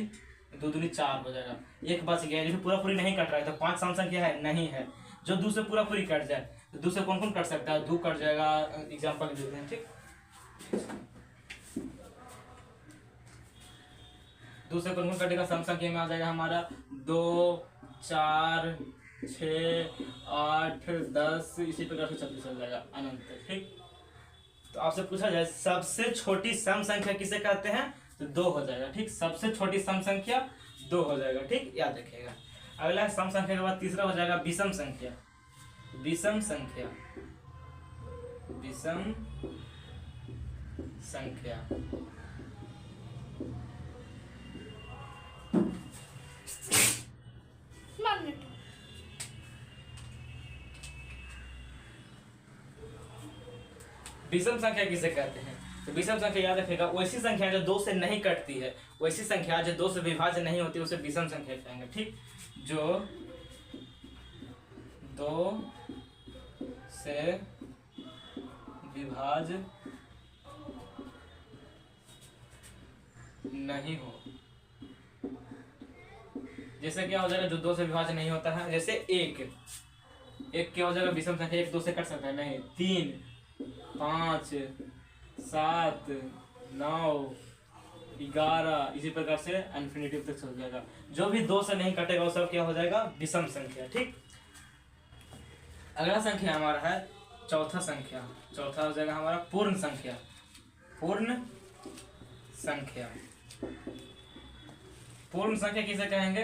2 दूनी 4 हो जाएगा, एक बच गया। जैसे पूरा पूरी नहीं कट रहा है तो 5 सम संख्या है नहीं है। जो 2 से पूरा पूरी कट जाए तो 2 से कौन कौन कट सकता है, 2 कट जाएगा। एग्जाम्पल देते हैं। ठीक, 2 से कौन कौन कटेगा, सम संख्या में आ जाएगा हमारा 2 4 6 8 10 इसी प्रकार से चल जाएगा अनंत। ठीक, तो आपसे पूछा जाए सबसे छोटी सम संख्या किसे कहते हैं तो 2 हो जाएगा। ठीक, सबसे छोटी सम संख्या 2 हो जाएगा। ठीक, याद रखिएगा। अगला है सम संख्या के बाद तीसरा हो जाएगा विषम संख्या। विषम संख्या, विषम संख्या विषम संख्या किसे कहते हैं तो विषम संख्या याद रखेगा वैसी संख्या जो 2 से नहीं कटती है, वैसी संख्या जो 2 से विभाज्य नहीं होती उसे विषम संख्या कहेंगे। ठीक, जो 2 से विभाज्य नहीं हो, जैसे क्या हो जाएगा जो 2 से विभाज्य नहीं होता है, जैसे 1 क्या हो जाएगा विषम संख्या, 1 2 से कट सकता है नहीं, 3 5 7 9 11 इसी प्रकार से इन्फिनिटिव तक चल जाएगा। जो भी 2 से नहीं कटेगा वो सब क्या हो जाएगा, विषम संख्या। ठीक, अगला संख्या हमारा है चौथा संख्या। चौथा हो जाएगा हमारा पूर्ण संख्या। पूर्ण संख्या, पूर्ण संख्या किसे कहेंगे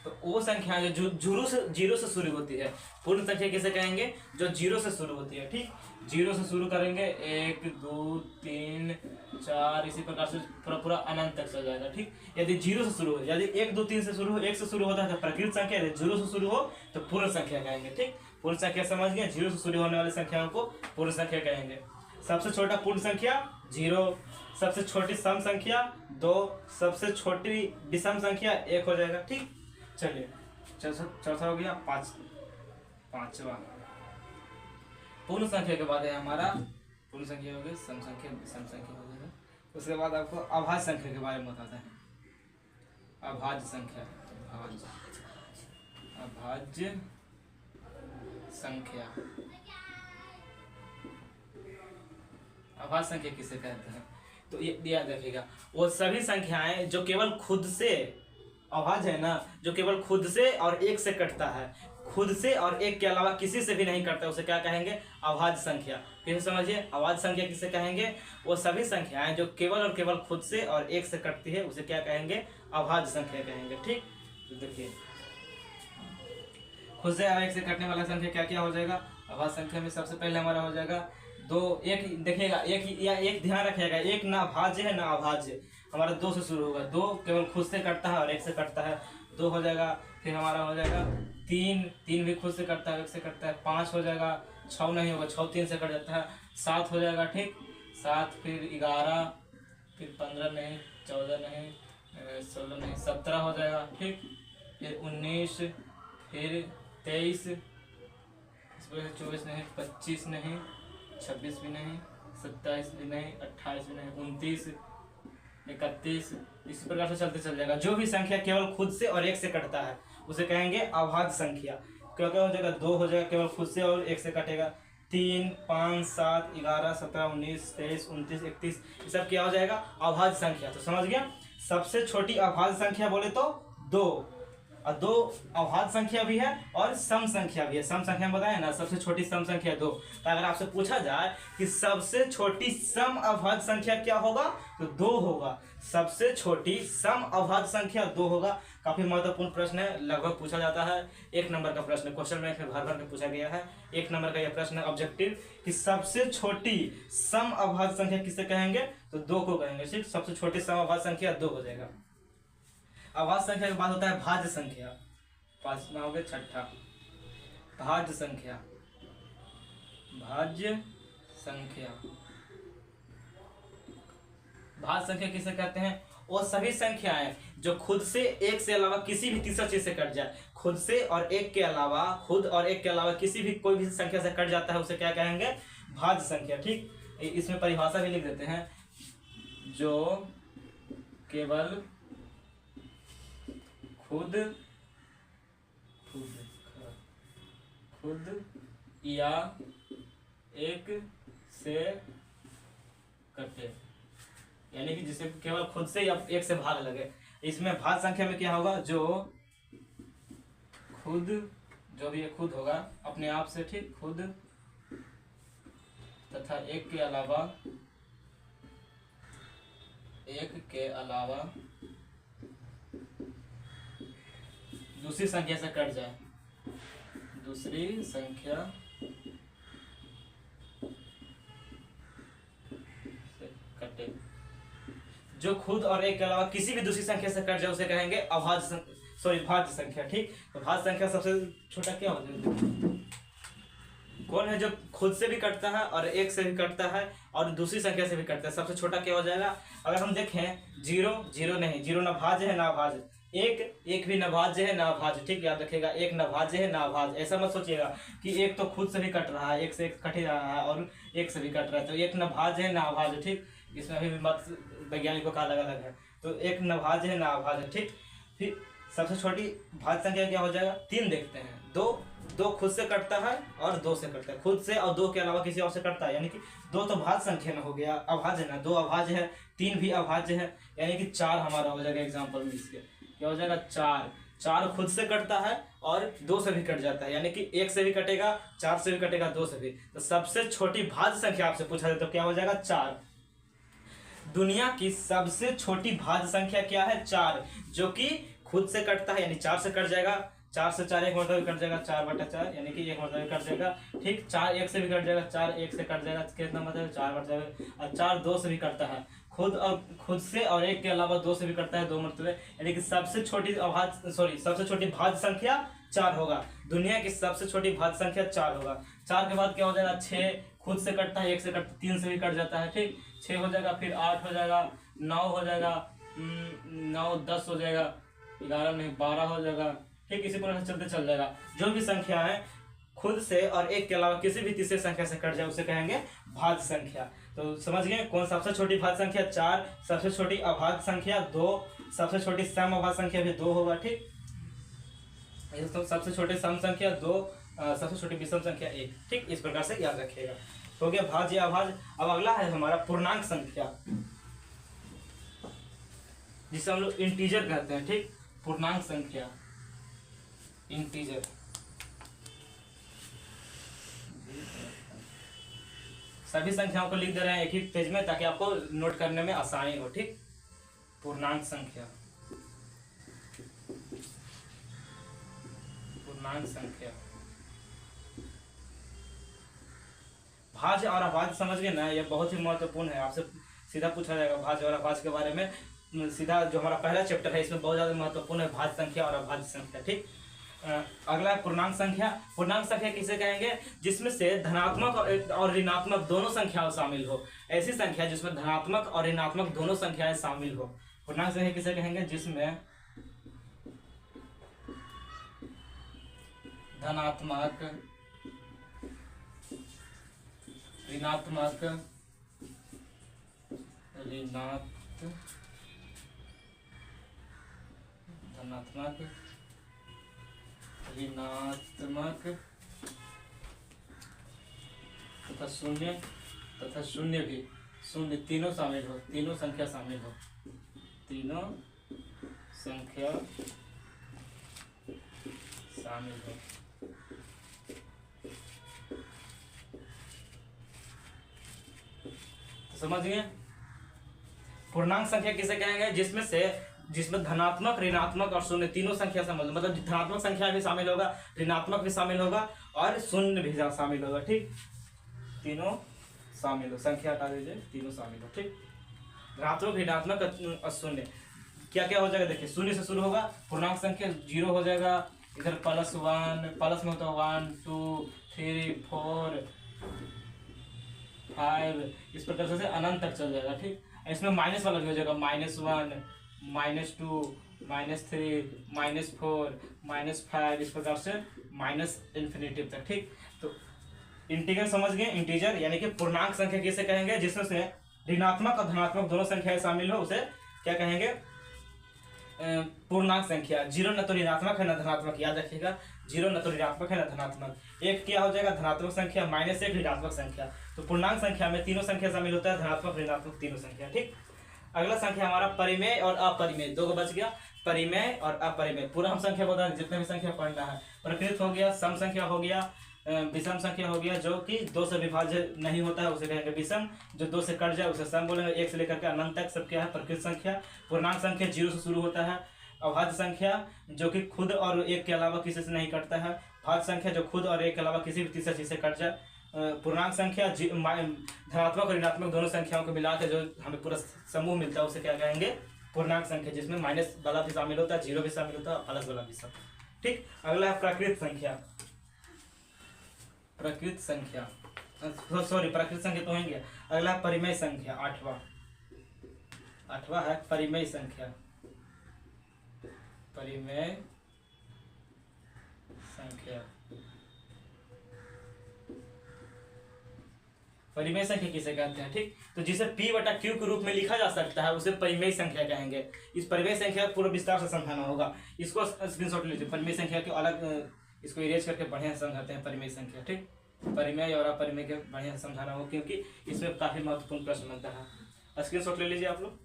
तो वो संख्या जो जीरो से शुरू होती है। पूर्ण संख्या किसे कहेंगे जो 0 से शुरू होती है। ठीक, 0 से शुरू करेंगे 1 2 3 4 इसी प्रकार से पूरा अनंत तक चल जाएगा। ठीक, यदि 0 से शुरू हो, यदि 1 2 3 से शुरू हो, 1 से शुरू होता है तो प्रकृत संख्या, यदि 0 से शुरू हो तो पूर्ण संख्या कहेंगे। ठीक, पूर्ण संख्या समझ गए, 0 से शुरू होने वाली संख्याओं को पूर्ण संख्या कहेंगे। सबसे छोटा पूर्ण संख्या 0, सबसे छोटी सम संख्या 2, सबसे छोटी विषम संख्या 1 हो जाएगा। ठीक, चलिए चौथा हो गया पांचवा पूर्ण संख्या के बाद है हमारा पूर्ण संख्या हो गई, सम संख्या विषम संख्या हो जाएगा। उसके बाद आपको अभाज्य संख्या के बारे में बताते हैं। अभाज्य संख्या, अभाज्य संख्या, अभाज्य संख्या किसे कहते हैं तो ये याद रखिएगा वो सभी संख्याएं जो केवल खुद से, अभाज्य है ना, जो केवल खुद से और 1 से कटता है, खुद से और 1 के अलावा किसी से भी नहीं कटता, उसे क्या कहेंगे, अभाज्य संख्या। फिर समझिए अभाज्य संख्या किसे कहेंगे, वो सभी संख्याएं जो केवल और केवल खुद से और 1 से कटती है उसे क्या कहेंगे, अभाज्य संख्या कहेंगे। ठीक, तो देखिए खुद से और एक से कटने वाला संख्या क्या क्या हो जाएगा? अभाज्य संख्या में सबसे पहले हमारा हो जाएगा दो। एक देखिएगा, एक ध्यान रखिएगा, एक ना भाज्य है ना अभाज्य। हमारा दो से शुरू होगा, दो केवल खुद से कटता है और एक से कटता है, दो हो जाएगा। फिर हमारा हो जाएगा तीन, तीन भी खुद से कटता है एक से कटता है, पाँच हो जाएगा, छः नहीं होगा, छः तीन से कट जाता है, सात हो जाएगा, ठीक, सात, फिर 11, फिर 15 नहीं, 14 नहीं, 16 नहीं, 17 हो जाएगा, ठीक, फिर 19, फिर 23, इस वजह से 24 नहीं, 25 नहीं, 26 भी नहीं, 27 भी नहीं, 28 भी नहीं, 29, 31, इसी प्रकार से चलते चल जाएगा। जो भी संख्या केवल खुद से और एक से कटता है उसे कहेंगे अभाज्य संख्या। क्या क्या हो जाएगा? दो हो जाएगा केवल खुद से और एक से कटेगा, 3, 5, 7, 11, 17, 19, 23, 29, 31, ये सब क्या हो जाएगा? अभाज्य संख्या। तो समझ गया, सबसे छोटी अभाज्य संख्या बोले तो दो, और दो अभाज्य संख्या भी है और सम संख्या भी है। सम संख्या में बताया ना, सबसे छोटी सम संख्या दो। तो अगर आपसे पूछा जाए कि सबसे छोटी सम अभाज्य संख्या क्या होगा, तो दो होगा। सबसे छोटी सम अभाज्य संख्या दो होगा। काफी महत्वपूर्ण प्रश्न है, लगभग पूछा जाता है, 1 नंबर का प्रश्न, क्वेश्चन में भर भर के पूछा गया है। 1 नंबर का यह प्रश्न है ऑब्जेक्टिव, कि सबसे छोटी सम अभाज्य संख्या किसे कहेंगे? तो दो को कहेंगे, ठीक। सबसे छोटी सम अभाज्य संख्या दो हो जाएगा। अभाज्य संख्या के बाद होता है भाज्य संख्या। पांचवा हो गया, छठा भाज्य संख्या। भाज्य संख्या, भाज्य संख्या किसे कहते हैं? वो सभी संख्याएं जो खुद से एक से अलावा किसी भी तीसरा चीज से कट जाए। खुद से और एक के अलावा, खुद और एक के अलावा किसी भी कोई भी संख्या से कट जाता है उसे क्या कहेंगे? भाज्य संख्या, ठीक। इसमें परिभाषा भी लिख देते हैं, जो केवल खुद या एक से कटे, यानी कि जिसे केवल खुद से या एक से भाग लगे। इसमें भाज्य संख्या में क्या होगा? जो खुद, जो भी ये खुद होगा अपने आप से, ठीक, खुद तथा एक के अलावा दूसरी संख्या से कट जाए, दूसरी संख्या से कटे, जो खुद और एक के अलावा किसी भी दूसरी संख्या से कट जाए उसे कहेंगे भाज्य संख्या, ठीक। तो भाज्य संख्या सबसे छोटा क्या हो जाएगा? कौन है जो खुद से भी कटता है और एक से भी कटता है और दूसरी संख्या से भी कटता है? सबसे छोटा क्या हो जाएगा? अगर हम देखें, जीरो, जीरो नहीं, जीरो ना भाज्य है ना अभाज्य, एक भी नभाज्य है ना अभाज्य, ठीक, याद रखिएगा, एक नभाज्य है ना अभाज्य। ऐसा मत सोचिएगा कि एक तो खुद से भी कट रहा है, एक से एक कट ही रहा है और एक से भी कट रहा है, तो एक नभाज्य है ना अभाज्य, ठीक। इसमें अभी मत वैज्ञानिकों का अलग अलग है, तो एक नभाज्य है ना अभाज्य, ठीक। फिर सबसे छोटी भाज्य संख्या क्या हो जाएगा? 3 देखते हैं, दो खुद से कटता है और दो से कटता है, खुद से और दो के अलावा किसी और से कटता है, यानी कि दो तो भाज्य संख्या में हो गया, अभाज्य ना, दो अभाज्य है, 3 भी अभाज्य है, यानी कि 4 हमारा हो जाएगा। एग्जाम्पल में इसके क्या हो जाएगा? 4 खुद से कटता है और दो से भी कट जाता है, यानी कि एक से भी कटेगा, 4 से भी कटेगा, दो से भी। तो सबसे छोटी भाज्य संख्या आपसे पूछा जाए तो क्या हो जाएगा? 4। दुनिया की सबसे छोटी भाज्य संख्या क्या है? 4, जो कि खुद से कटता है, यानी 4 से कट जाएगा, 4 से 4 एक मतलब कट जाएगा, 4/4, यानी कि एक मतलब कट जाएगा, ठीक। 4 एक से भी कट जाएगा, 4 एक से कट जाएगा, कितना मतलब 4/4, और 4 दो से भी कटता है, खुद से और एक के अलावा दो से भी कटता है, 2 मतलब, यानी कि सबसे छोटी भाज्य संख्या 4 होगा। दुनिया की सबसे छोटी भाज्य संख्या 4 होगा। 4 के बाद क्या हो जाएगा? 6 खुद से कटता है, एक से कटता, 3 से भी कट जाता है, ठीक, 6 हो जाएगा, फिर 8 हो जाएगा, 9 हो जाएगा, 9, 10 हो जाएगा, 11 नहीं 12 हो जाएगा, ठीक। इसी प्रकार से चलते चल जाएगा। जो भी संख्या है खुद से और एक के अलावा किसी भी तीसरे संख्या से कट जाए उसे कहेंगे भाज्य संख्या। तो समझ गए कौन सबसे छोटी भाज्य संख्या? 4, सबसे छोटी अभाज्य संख्या 2, सबसे छोटी सम अभाज्य संख्या भी 2 होगा, ठीक। तो सबसे छोटी सम संख्या 2, सबसे छोटी विषम संख्या 1, ठीक। इस प्रकार से याद रखिएगा। हो गया भाज्य अभाज्य। अब अगला है हमारा पूर्णांक संख्या, जिसे हम लोग इंटीजर कहते हैं, ठीक। पूर्णांक संख्या, इंटीजर, सभी संख्याओं को लिख दे रहे हैं एक ही पेज में ताकि आपको नोट करने में आसानी हो, ठीक। पूर्णांक संख्या, पूर्णांक संख्या। भाज्य और अभाज्य समझ गए ना, ये बहुत ही महत्वपूर्ण है। आपसे सीधा पूछा जाएगा भाज्य और अभाज्य के बारे में। सीधा जो हमारा पहला चैप्टर है इसमें बहुत ज्यादा महत्वपूर्ण है भाज्य संख्या और अभाज्य संख्या। ठीक, अगला है पूर्णांक संख्या। पूर्णांक संख्या किसे कहेंगे? जिसमें से धनात्मक और ऋणात्मक दोनों संख्याएं शामिल हो। ऐसी संख्या जिसमें धनात्मक और ऋणात्मक दोनों संख्याएं शामिल हो, पूर्णांक संख्या किसे कहेंगे? जिसमें धनात्मक, ऋणात्मक, धनात्मक, ऋणात्मक तथा शून्य भी, शून्य तीनों शामिल हो, तीनों संख्या शामिल हो, तीनों संख्या शामिल हो। तो समझ गए? पूर्णांक संख्या किसे कहेंगे? जिसमें धनात्मक, ऋणात्मक और शून्य तीनों संख्या शामिल, मतलब धनात्मक संख्या भी शामिल होगा, ऋणात्मक भी शामिल होगा और शून्य भी शामिल होगा। ठीक, तीनों शामिल हो, संख्या हटा दीजिए, तीनों शामिल हो। ठीक, धनात्मक, ऋणात्मक और शून्य। क्या क्या हो जाएगा? देखिए, शून्य से शुरू होगा पूर्णांक संख्या, 0 हो जाएगा, इधर +1, प्लस में होता है 1 2 3 4 5, इस प्रकार से अनंत तक चल जाएगा। ठीक, इसमें माइनस वाला भी हो जाएगा, -1 -2 -3 -4 -5, इस प्रकार से --इन्फिनिटी तक। ठीक, तो इंटीजर समझ गए? इंटीजर यानी कि पूर्णांक संख्या किसे कहेंगे? जिसमें से ऋणात्मक और धनात्मक दोनों संख्याएं शामिल हो, उसे क्या कहेंगे? पूर्णांक संख्या। 0 न तो ऋणात्मक है न धनात्मक, याद रखिएगा, 0 न तो ऋणात्मक है न धनात्मक। एक क्या हो जाएगा? धनात्मक संख्या, -1 ऋणात्मक संख्या। तो पूर्णांक संख्या में तीनों संख्या शामिल होता है, धनात्मक, ऋणात्मक तीनों संख्या। ठीक, अगला संख्या हमारा परिमेय और अपरिमेय, 2 बच गया, परिमेय और अपरिमेय। पूरा हम संख्या बता दें, जितने भी संख्या पढ़ना है। प्रकृत हो गया, सम संख्या हो गया, विषम संख्या हो गया, जो कि 2 से विभाज्य नहीं होता है उसे कहेंगे विषम, जो 2 से कट जाए उसे सम बोलेंगे। 1 से लेकर के अनंत तक सब क्या है? प्रकृत संख्या। पूर्णांक संख्या 0 से शुरू होता है। अभाज्य संख्या जो कि खुद और एक के अलावा किसी से नहीं कटता है। भाज्य संख्या जो खुद और एक के अलावा किसी भी तीसरे चीज से कट जाए। पूर्णांक संख्या धनात्मक और ऋणात्मक दोनों संख्याओं को मिला के जो हमें पूरा समूह मिलता है उसे क्या कहेंगे? पूर्णांक संख्या, जिसमें माइनस वाला भी शामिल होता है, 0 भी शामिल होता है, प्लस वाला भी शामिल। ठीक, अगला है प्राकृत संख्या। प्राकृत संख्या, सॉरी प्राकृत संख्या तो होंगे। अगला है परिमेय संख्या, 8वां है परिमेय संख्या। परिमेय संख्या, परिमेय संख्या किसे कहते हैं? ठीक, तो जिसे P/Q के रूप में लिखा जा सकता है उसे परिमेय संख्या कहेंगे। इस परिमेय संख्या पूरा विस्तार से समझाना होगा, इसको स्क्रीनशॉट लीजिए। परिमेय संख्या के अलग, इसको इरेज करके बढ़िया समझाते हैं परिमेय संख्या। ठीक, परिमेय और अपरिमेय के बढ़िया समझाना होगा, क्योंकि इसमें काफी महत्वपूर्ण प्रश्न बनता है। स्क्रीनशॉट ले लीजिए आप लोग।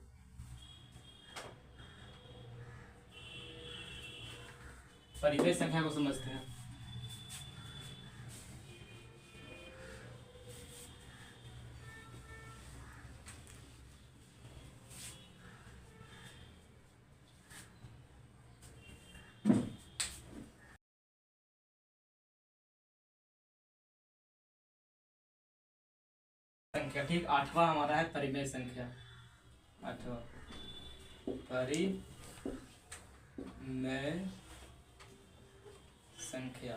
परिमेय संख्या को समझते हैं। संख्या, ठीक, 8वां हमारा है परिमेय संख्या। 8वां परिमेय संख्या।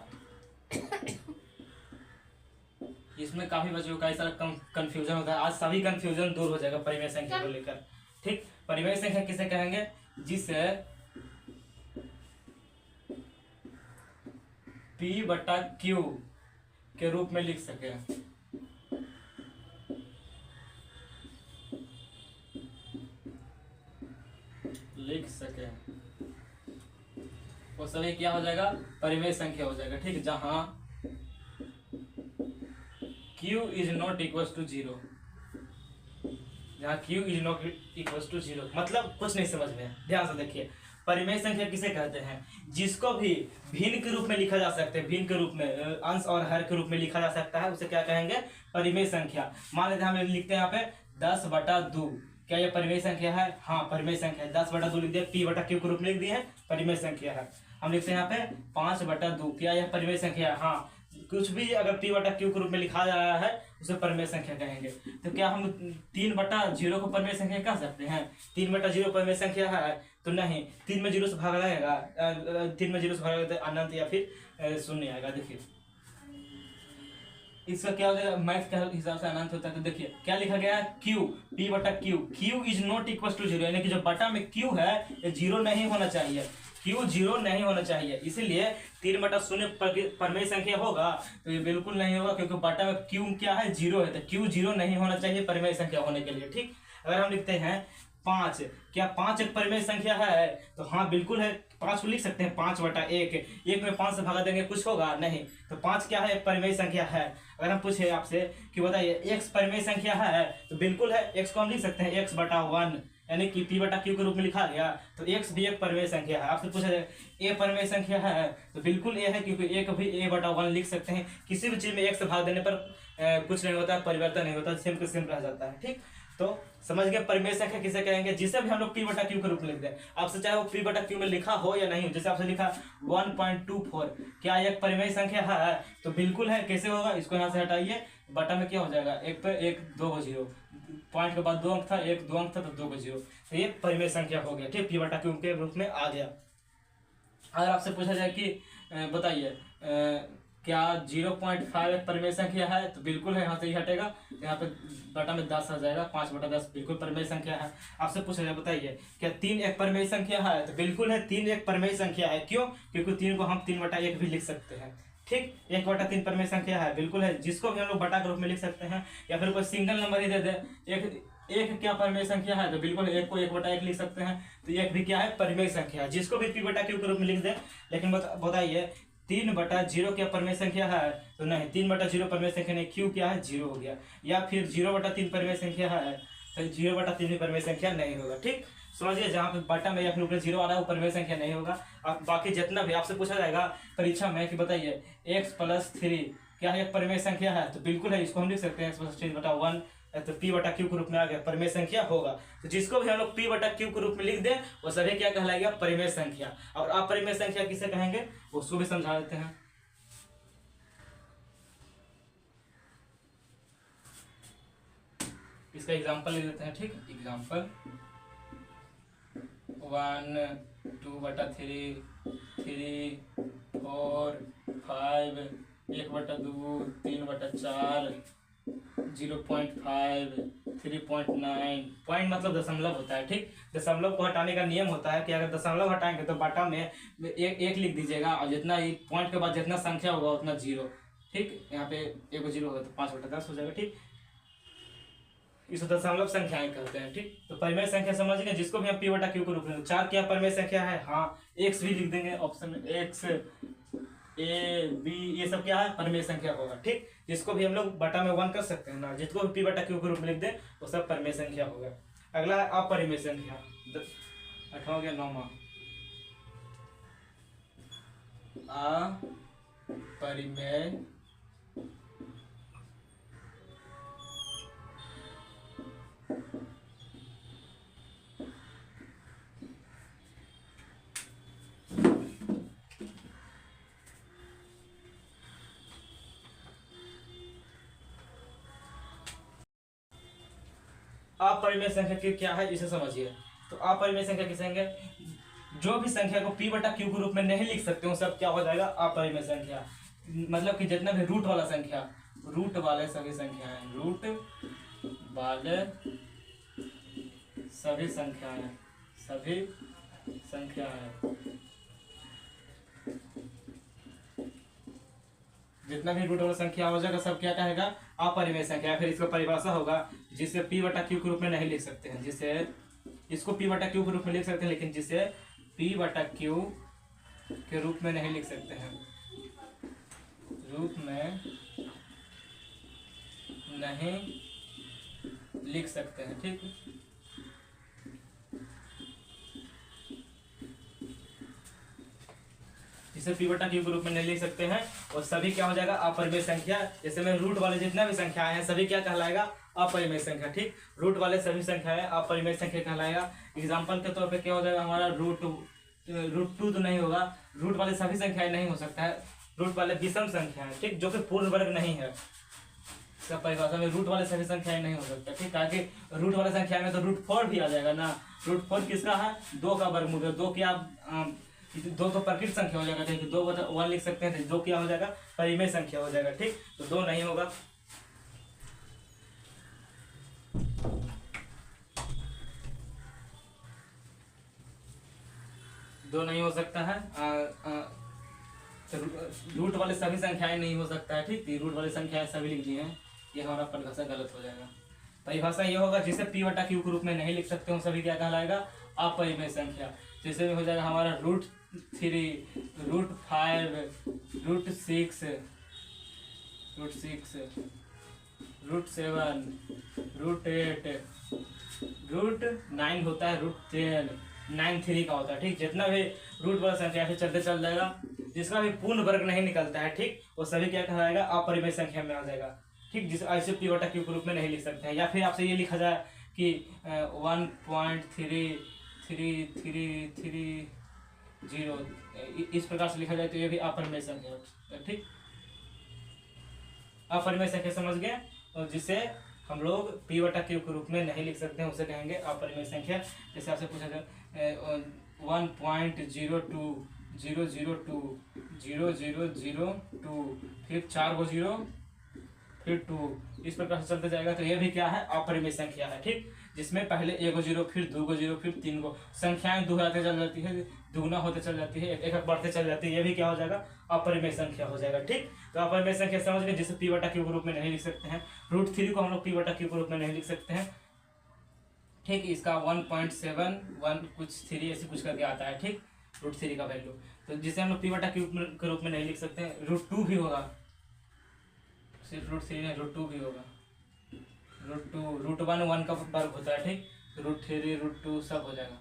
इसमें काफी बच्चों का सारा कंफ्यूजन होता है, आज सभी कंफ्यूजन दूर हो जाएगा परिमेय संख्या को लेकर। ठीक, परिमेय संख्या किसे कहेंगे? जिसे P/Q के रूप में लिख सके। वो सभी क्या हो जाएगा? परिमेय संख्या हो जाएगा। ठीक, जहां Q is not equal to 0, जहां Q is not equal to 0 मतलब कुछ नहीं समझ में, ध्यान से देखिए। परिमेय संख्या किसे कहते हैं? जिसको भी भिन्न के रूप में लिखा जा सकता है, भिन्न के रूप में, अंश और हर के रूप में लिखा जा सकता है, उसे क्या कहेंगे? परिमेय संख्या। मान लेते हैं हम लिखते हैं यहाँ पे 10/2, क्या ये परिमेय संख्या है? हाँ, परिमेय संख्या है। 10/2 लिख दिया, P/Q के रूप में लिख दिए हैं, परिमेय संख्या है। हम लिखते हैं यहाँ पे 5/2। क्या यह परिमेय संख्या है? हाँ, कुछ भी अगर p बटा क्यू के रूप में लिखा जा रहा है उसे परिमेय संख्या कहेंगे। तो क्या हम 3/0 को परिमेय संख्या कह सकते हैं? 3/0 परिमेय संख्या है? तो नहीं, 3 में 0 से भाग लगेगा, 3 में 0 से भाग लगेगा तो अनंत या फिर शून्य आएगा। देखिए इसका क्या हो जाएगा, मैथ के हिसाब से अनंत होता है। तो देखिए क्या लिखा गया है, q p/q, q is not equal to 0, यानी कि जो बटा में q है ये 0 नहीं होना चाहिए, q 0 नहीं होना चाहिए। इसीलिए 3/0 परिमेय संख्या होगा तो ये बिल्कुल नहीं होगा, क्योंकि बटा में q क्या है, 0 है, तो q 0 नहीं होना चाहिए परिमेय संख्या होने के लिए। ठीक, अगर हम लिखते हैं 5, क्या 5 एक परिमेय संख्या है? तो हाँ बिल्कुल है, 5 को लिख सकते हैं 5/1, 1 में 5 से भागा देंगे कुछ होगा नहीं, तो 5 क्या है, परिमेय संख्या है। अगर हम पूछे आपसे कि बताइए x परिमेय संख्या है, तो बिल्कुल है, x को हम लिख सकते हैं x/1, यानी कि p/q के रूप में लिखा गया, तो x भी एक परिमेय संख्या है। आपसे पूछा जाए a परिमेय संख्या है, तो बिल्कुल a है, क्योंकि a को भी a/1 लिख सकते हैं। किसी भी चीज में x से भाग देने पर कुछ नहीं होता, परिवर्तन नहीं होता, सेम टू सेम रह जाता है। ठीक, तो समझ गए परिमेय संख्या किसे कहेंगे, जिसे भी हम लोग p/q के रूप में लिख दें। आपसे चाहे वो p/q में लिखा हो या नहीं हो, जैसे आपसे लिखा 1.24, क्या एक परिमेय संख्या है? तो बिल्कुल है। कैसे होगा, इसको यहाँ से हटाइए, बटा में क्या हो जाएगा, 1 पे 1 2 को 0, पॉइंट के बाद 2 अंक था, 1 2 अंक था तो 2 को 0, तो ये परिमेय संख्या हो गया। ठीक, p/q के रूप में आ गया। अगर आपसे पूछा जाए कि बताइए क्या 0.5 एक परिमेय संख्या है, तो बिल्कुल है, यहाँ से ही हटेगा, यहाँ पे बटा में 10 आ जाएगा, 5/10 बिल्कुल परिमेय संख्या है। आपसे पूछा जाए बताइए क्या 3 एक परिमेय संख्या है, तो बिल्कुल है, 3 एक परिमेय संख्या है। क्यों? क्योंकि 3 को हम 3/1 भी लिख सकते हैं। ठीक, 1/3 परिमेय संख्या है, बिल्कुल है, जिसको भी हम लोग बटा के रूप में लिख सकते हैं, या फिर कोई सिंगल नंबर ही दे दे। एक क्या परिमेय संख्या है, तो बिल्कुल 1 को 1/1 लिख सकते हैं, तो एक भी क्या है, परिमेय संख्या है, जिसको भी p/q के रूप में लिख दे। लेकिन बताइए 3/0 क्या परिमेय संख्या है, तो नहीं, 3/0 परिमेय संख्या नहीं, q क्या है, 0 हो गया। या फिर 0/3 परिमेय संख्या है, तो 0/3 भी परिमेय संख्या नहीं होगा। ठीक, समझिए, जहाँ पे बटा में या फिर ऊपर 0 आ रहा है वो परिमेय संख्या नहीं होगा। अब बाकी जितना भी आपसे पूछा जाएगा परीक्षा में कि बताइए x+3 क्या एक परिमेय संख्या है, तो बिल्कुल है, इसको हम लिख सकते हैं x+3/1, तो p/q के रूप में आ गया, परिमेय संख्या होगा। तो जिसको भी हम लोग p/q के रूप में लिख दें वो सभी क्या कहलाएगा, परिमेय संख्या। और अपरिमेय संख्या किसे कहेंगे उसको भी समझा देते हैं। इसका एग्जांपल ले लेते हैं। ठीक, एग्जांपल 1 2/3 3 4 5 1/2 3/4 0.5 3.9। पॉइंट मतलब दशमलव होता है। ठीक, दशमलव को हटाने का नियम होता है कि अगर दशमलव हटाएंगे तो बटा में एक लिख दीजिएगा, और जितना पॉइंट के बाद जितना संख्या होगा उतना 0। ठीक, यहाँ पे 1 0 होगा तो 5/10 हो जाएगा। ठीक, इसे दशमलव संख्याएं कहते हैं। ठीक, तो परिमेय संख्या समझ गए, जिसको भी हम p/q के रूप में, 4 क्या परिमेय संख्या है, हाँ, x भी लिख देंगे ऑप्शन में, x a b ये सब क्या है, परिमेय संख्या होगा। ठीक, जिसको भी हम लोग बटा में 1 कर सकते हैं ना, जिसको भी p/q के रूप में लिख दें वो सब परिमेय संख्या होगा। अगला है अपरिमेय संख्या, 8वां हो गया, 9वां अपरिमेय अपरिमेय संख्या की क्या है इसे समझिए। तो अपरिमेय संख्या किसे कहेंगे, जो भी संख्या को p/q के रूप में नहीं लिख सकते हो सब क्या हो जाएगा, अपरिमेय संख्या। मतलब कि जितना भी रूट वाला संख्या, रूट वाले सभी संख्याएं, रूट वाले सभी संख्याएं, सभी संख्याएं, जितना भी रूट वाला संख्या हो जाएगा सब क्या कहेगा, अपरिमेय संख्या। फिर इसका परिभाषा होगा जिसे p/q के रूप में नहीं लिख सकते हैं, जिसे इसको p/q के रूप में लिख सकते हैं, लेकिन जिसे p/q के रूप में नहीं लिख सकते हैं, रूप में नहीं लिख सकते हैं। ठीक, जिसे p/q के रूप में नहीं लिख सकते हैं और सभी क्या हो जाएगा, अपरिमेय संख्या। जैसे में रूट वाले जितना भी संख्याएं हैं सभी क्या कहलाएगा, अपरिमेय संख्या। ठीक, रूट वाले सभी संख्याएं अपरिमेय संख्या कहलाएगा। एग्जांपल के तौर पे क्या हो जाएगा हमारा, √2 तो नहीं होगा, रूट वाले सभी संख्याएं नहीं हो सकता है, रूट वाले विषम संख्या है, ठीक, जो कि पूर्ण वर्ग नहीं है। इसका परिभाषा में रूट वाले सभी संख्याएं नहीं हो सकता, ठीक, ताकि रूट वाले संख्या में तो √4 भी आ जाएगा ना। √4 किसका है? 2 का वर्गमूल है। 2 क्या 2 तो प्रकृत संख्या हो जाएगा, ठीक, 2 बटा 1 लिख सकते हैं, 2 क्या हो जाएगा? परिमेय संख्या हो जाएगा, ठीक, तो 2 नहीं होगा। दो नहीं हो सकता है। रूट वाले सभी संख्याएं नहीं हो सकता है, ठीक, रूट वाली संख्याएं सभी लिख दी हैं, ये हमारा परिभाषा गलत हो जाएगा। परिभाषा ये होगा जिसे p बटा q के रूप में नहीं लिख सकते हो सभी क्या कहलाएगा? अपरिमेय संख्या। जैसे में हो जाएगा हमारा √3, √5, √6, √7, √8, √9 होता है, √10, 9 का होता है, ठीक, जितना भी रूट वाला संख्या से चलते चल जाएगा, जिसका भी पूर्ण वर्ग नहीं निकलता है, ठीक, वो सभी क्या कहलाएगा? अपरिमेय संख्या में आ जाएगा, ठीक, जिस ऐसे p बटा q के रूप में नहीं लिख सकते हैं। या फिर आपसे ये लिखा जाए कि 1.3330 इस प्रकार से लिखा जाए तो ये भी अपरिमेय संख्या है, ठीक, अपरिमेय संख्या समझ गए। और जिसे हम लोग p बटा q के रूप में नहीं लिख सकते हैं उसे कहेंगे अपरिमेय संख्या। जैसे आपसे पूछा जाए 1.02002 फिर 4 गो 0 फिर 2 इस प्रकार से चलते जाएगा, तो ये भी क्या है? अपरिमेय संख्या है, ठीक, जिसमें पहले 1 गो 0 फिर 2 गो 0 फिर 3 गो संख्याएं दोहराते चल जाती है, दुगुना होते चल जाती है, एक एक बढ़ते चल जाती है, ये भी क्या हो जाएगा? अपरिमेय संख्या हो जाएगा, ठीक। तो अपरिमेय संख्या समझ गए, जिसे p बटा q के रूप में नहीं लिख सकते हैं। √3 को हम लोग p बटा q के रूप में नहीं लिख सकते हैं, ठीक, इसका 1.71 कुछ 3 ऐसे कुछ करके आता है, ठीक, √3 का वैल्यू, तो जिसे हम लोग p बटा q के रूप में नहीं लिख सकते हैं। √2 भी होगा, सिर्फ √3 नहीं, √2 भी होगा, √1 1 का वर्ग होता है, ठीक, √3 √2 सब हो जाएगा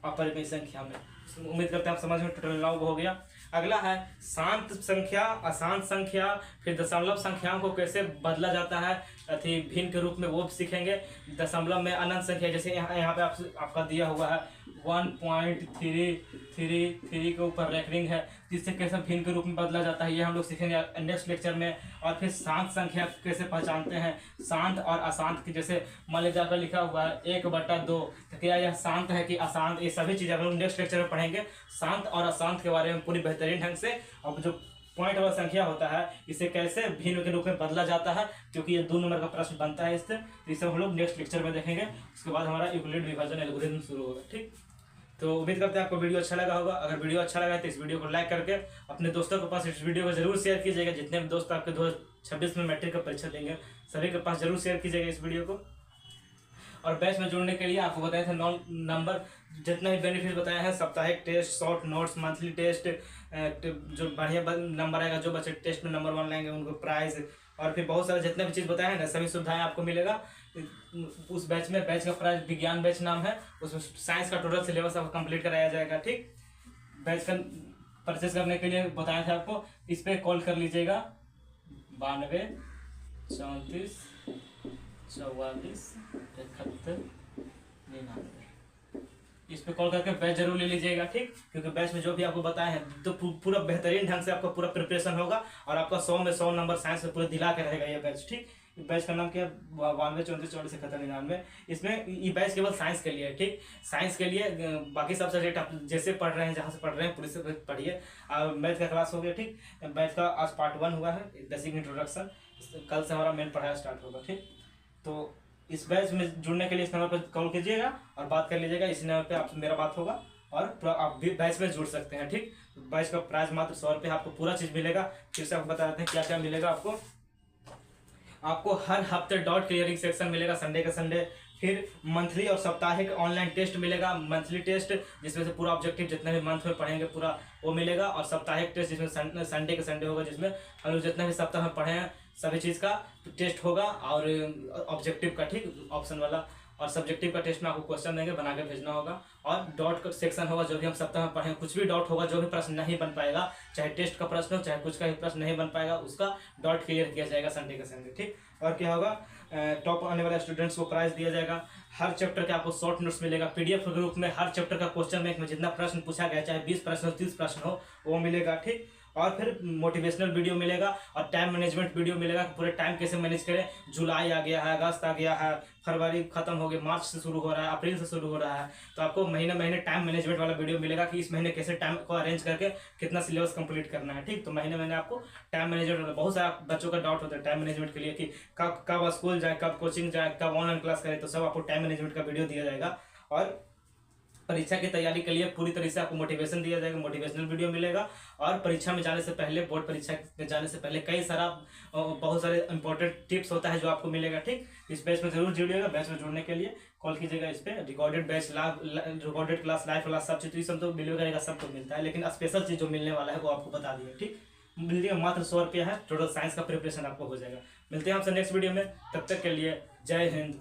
अपरिमेय संख्या में। उम्मीद करते हैं आप समझ में टोटल 9 हो गया। अगला है शांत संख्या, अशांत संख्या, फिर दशमलव संख्याओं को कैसे बदला जाता है अथी भिन्न के रूप में, वो भी सीखेंगे। दशमलव में अनंत संख्या, जैसे यहाँ पे आपका दिया हुआ है 1.333 के ऊपर रैंकिंग है, जिससे कैसे भिन्न के रूप में बदला जाता है, ये हम लोग सीखेंगे नेक्स्ट लेक्चर में। और फिर शांत संख्या कैसे पहचानते हैं, शांत और अशांत की, जैसे मान लीजिए जाकर लिखा हुआ है 1/2, तो क्या यह शांत है कि अशांत, ये सभी चीज़ें हम लोग नेक्स्ट लेक्चर में पढ़ेंगे, शांत और अशांत के बारे में पूरी बेहतरीन ढंग से। अब जो पॉइंट वाला संख्या होता है इसे कैसे भिन्न के रूप में बदला जाता है, क्योंकि ये 2 नंबर का प्रश्न बनता है इससे, तो इसे हम लोग नेक्स्ट लेक्चर में देखेंगे। उसके बाद हमारा यूक्लिड विभाजन एल्गोरिथम शुरू होगा, ठीक। तो उम्मीद करते हैं आपको वीडियो अच्छा लगा होगा। अगर वीडियो अच्छा लगा तो इस वीडियो को लाइक करके अपने दोस्तों के पास इस वीडियो को जरूर शेयर कीजिएगा। जितने भी दोस्त आपके 2026 में मैट्रिक का परीक्षा देंगे सभी के पास जरूर शेयर कीजिएगा इस वीडियो को। और बैच में जुड़ने के लिए आपको बताए थे 9 नंबर जितने भी बेनिफिट बताए हैं, साप्ताहिक test, short notes, monthly test, जो बढ़िया नंबर आएगा, जो बच्चे टेस्ट में नंबर 1 लाएंगे उनको प्राइज, और फिर बहुत सारे जितने भी चीज़ बताए हैं ना सभी सुविधाएं आपको मिलेगा उस बैच में। बैच का प्राइस विज्ञान बैच नाम है, उसमें साइंस का टोटल सिलेबस आपको कंप्लीट कराया जाएगा, ठीक। बैच का परचेज करने के लिए बताया था आपको, इस पर कॉल कर लीजिएगा 92 34 44 71 99, इस पे कॉल करके बैच जरूर ले लीजिएगा, ठीक, क्योंकि बैच में जो भी आपको बताए हैं तो पूरा बेहतरीन ढंग से आपका पूरा प्रिपरेशन होगा और आपका 100 में 100 नंबर साइंस में पूरा दिला के रहेगा ये बैच, ठीक। बैच का नाम क्या है? 92 34 44 71 99। इसमें ये बैच केवल साइंस के लिए है, ठीक, साइंस के लिए। बाकी सब सब्जेक्ट आप जैसे पढ़ रहे हैं, जहाँ से पढ़ रहे हैं पूरी से पढ़िए। मैथ का क्लास हो गया, ठीक, मैथ का आज पार्ट 1 हुआ है, बेसिक इंट्रोडक्शन, कल से हमारा मेन पढ़ाई स्टार्ट होगा, ठीक। तो इस बैच में जुड़ने के लिए इस नंबर पर कॉल कीजिएगा और बात कर लीजिएगा, इसी नंबर पे आपसे मेरा बात होगा और आप भी बैच में जुड़ सकते हैं, ठीक। बैच का प्राइस मात्र 100 रुपये, आपको पूरा चीज़ मिलेगा। फिर से आपको बता देते हैं क्या क्या मिलेगा आपको हर हफ्ते डॉट क्लियरिंग सेक्शन मिलेगा संडे का संडे, फिर मंथली और साप्ताहिक ऑनलाइन टेस्ट मिलेगा। मंथली टेस्ट जिसमें से पूरा ऑब्जेक्टिव जितने भी मंथ में पढ़ेंगे पूरा वो मिलेगा, और साप्ताहिक टेस्ट जिसमें संडे के संडे होगा, जिसमें हम लोग जितने भी सप्ताह में पढ़े हैं सभी चीज़ का टेस्ट होगा और ऑब्जेक्टिव का, ठीक, ऑप्शन वाला और सब्जेक्टिव का टेस्ट में आपको क्वेश्चन देंगे, बना के भेजना होगा। और डॉट का सेक्शन होगा, जो भी हम सप्ताह में पढ़ें, कुछ भी डाउट होगा, जो भी प्रश्न नहीं बन पाएगा, चाहे टेस्ट का प्रश्न हो चाहे कुछ का भी प्रश्न नहीं बन पाएगा, उसका डॉट क्लियर किया जाएगा संडे के संडे, ठीक। और क्या होगा, टॉप आने वाले स्टूडेंट्स को प्राइज दिया जाएगा। हर चैप्टर के आपको शॉर्ट नोट्स मिलेगा पीडीएफ के रूप में। हर चैप्टर का क्वेश्चन बैंक में जितना प्रश्न पूछा गया, चाहे 20 प्रश्न हो 30 प्रश्न हो, वो मिलेगा, ठीक। और फिर मोटिवेशनल वीडियो मिलेगा और टाइम मैनेजमेंट वीडियो मिलेगा, पूरे टाइम कैसे मैनेज करें। जुलाई आ गया है, अगस्त आ गया है, फरवरी खत्म हो गया, मार्च से शुरू हो रहा है, अप्रैल से शुरू हो रहा है, तो आपको महीने महीने टाइम मैनेजमेंट वाला वीडियो मिलेगा कि इस महीने कैसे टाइम को अरेंज करके कितना सिलेबस कंप्लीट करना है, ठीक। तो महीने महीने आपको टाइम मैनेजमेंट, बहुत सारा बच्चों का डाउट होता है टाइम मैनेजमेंट के लिए कि कब कब स्कूल जाए, कब कोचिंग जाए, कब ऑनलाइन क्लास करे, तो सब आपको टाइम मैनेजमेंट का वीडियो दिया जाएगा। और परीक्षा की तैयारी के लिए पूरी तरह से आपको मोटिवेशन दिया जाएगा, मोटिवेशनल वीडियो मिलेगा। और परीक्षा में जाने से पहले, बोर्ड परीक्षा में जाने से पहले कई सारा बहुत सारे इंपॉर्टेंट टिप्स होता है जो आपको मिलेगा, ठीक। इस बैच में जरूर जुड़िएगा। बैच में जुड़ने के लिए कॉल कीजिएगा इस पर। Recorded batch, recorded class, live class, सब चीज़ सब तो मिल करेगा, सब तो मिलता है, लेकिन स्पेशल चीज़ जो मिलने वाला है वो आपको बता दिए, ठीक। मिलिए मात्र 100 रुपया है, टोटल साइंस का प्रिपरेशन आपको हो जाएगा। मिलते हैं आपसे नेक्स्ट वीडियो में, तब तक के लिए जय हिंद।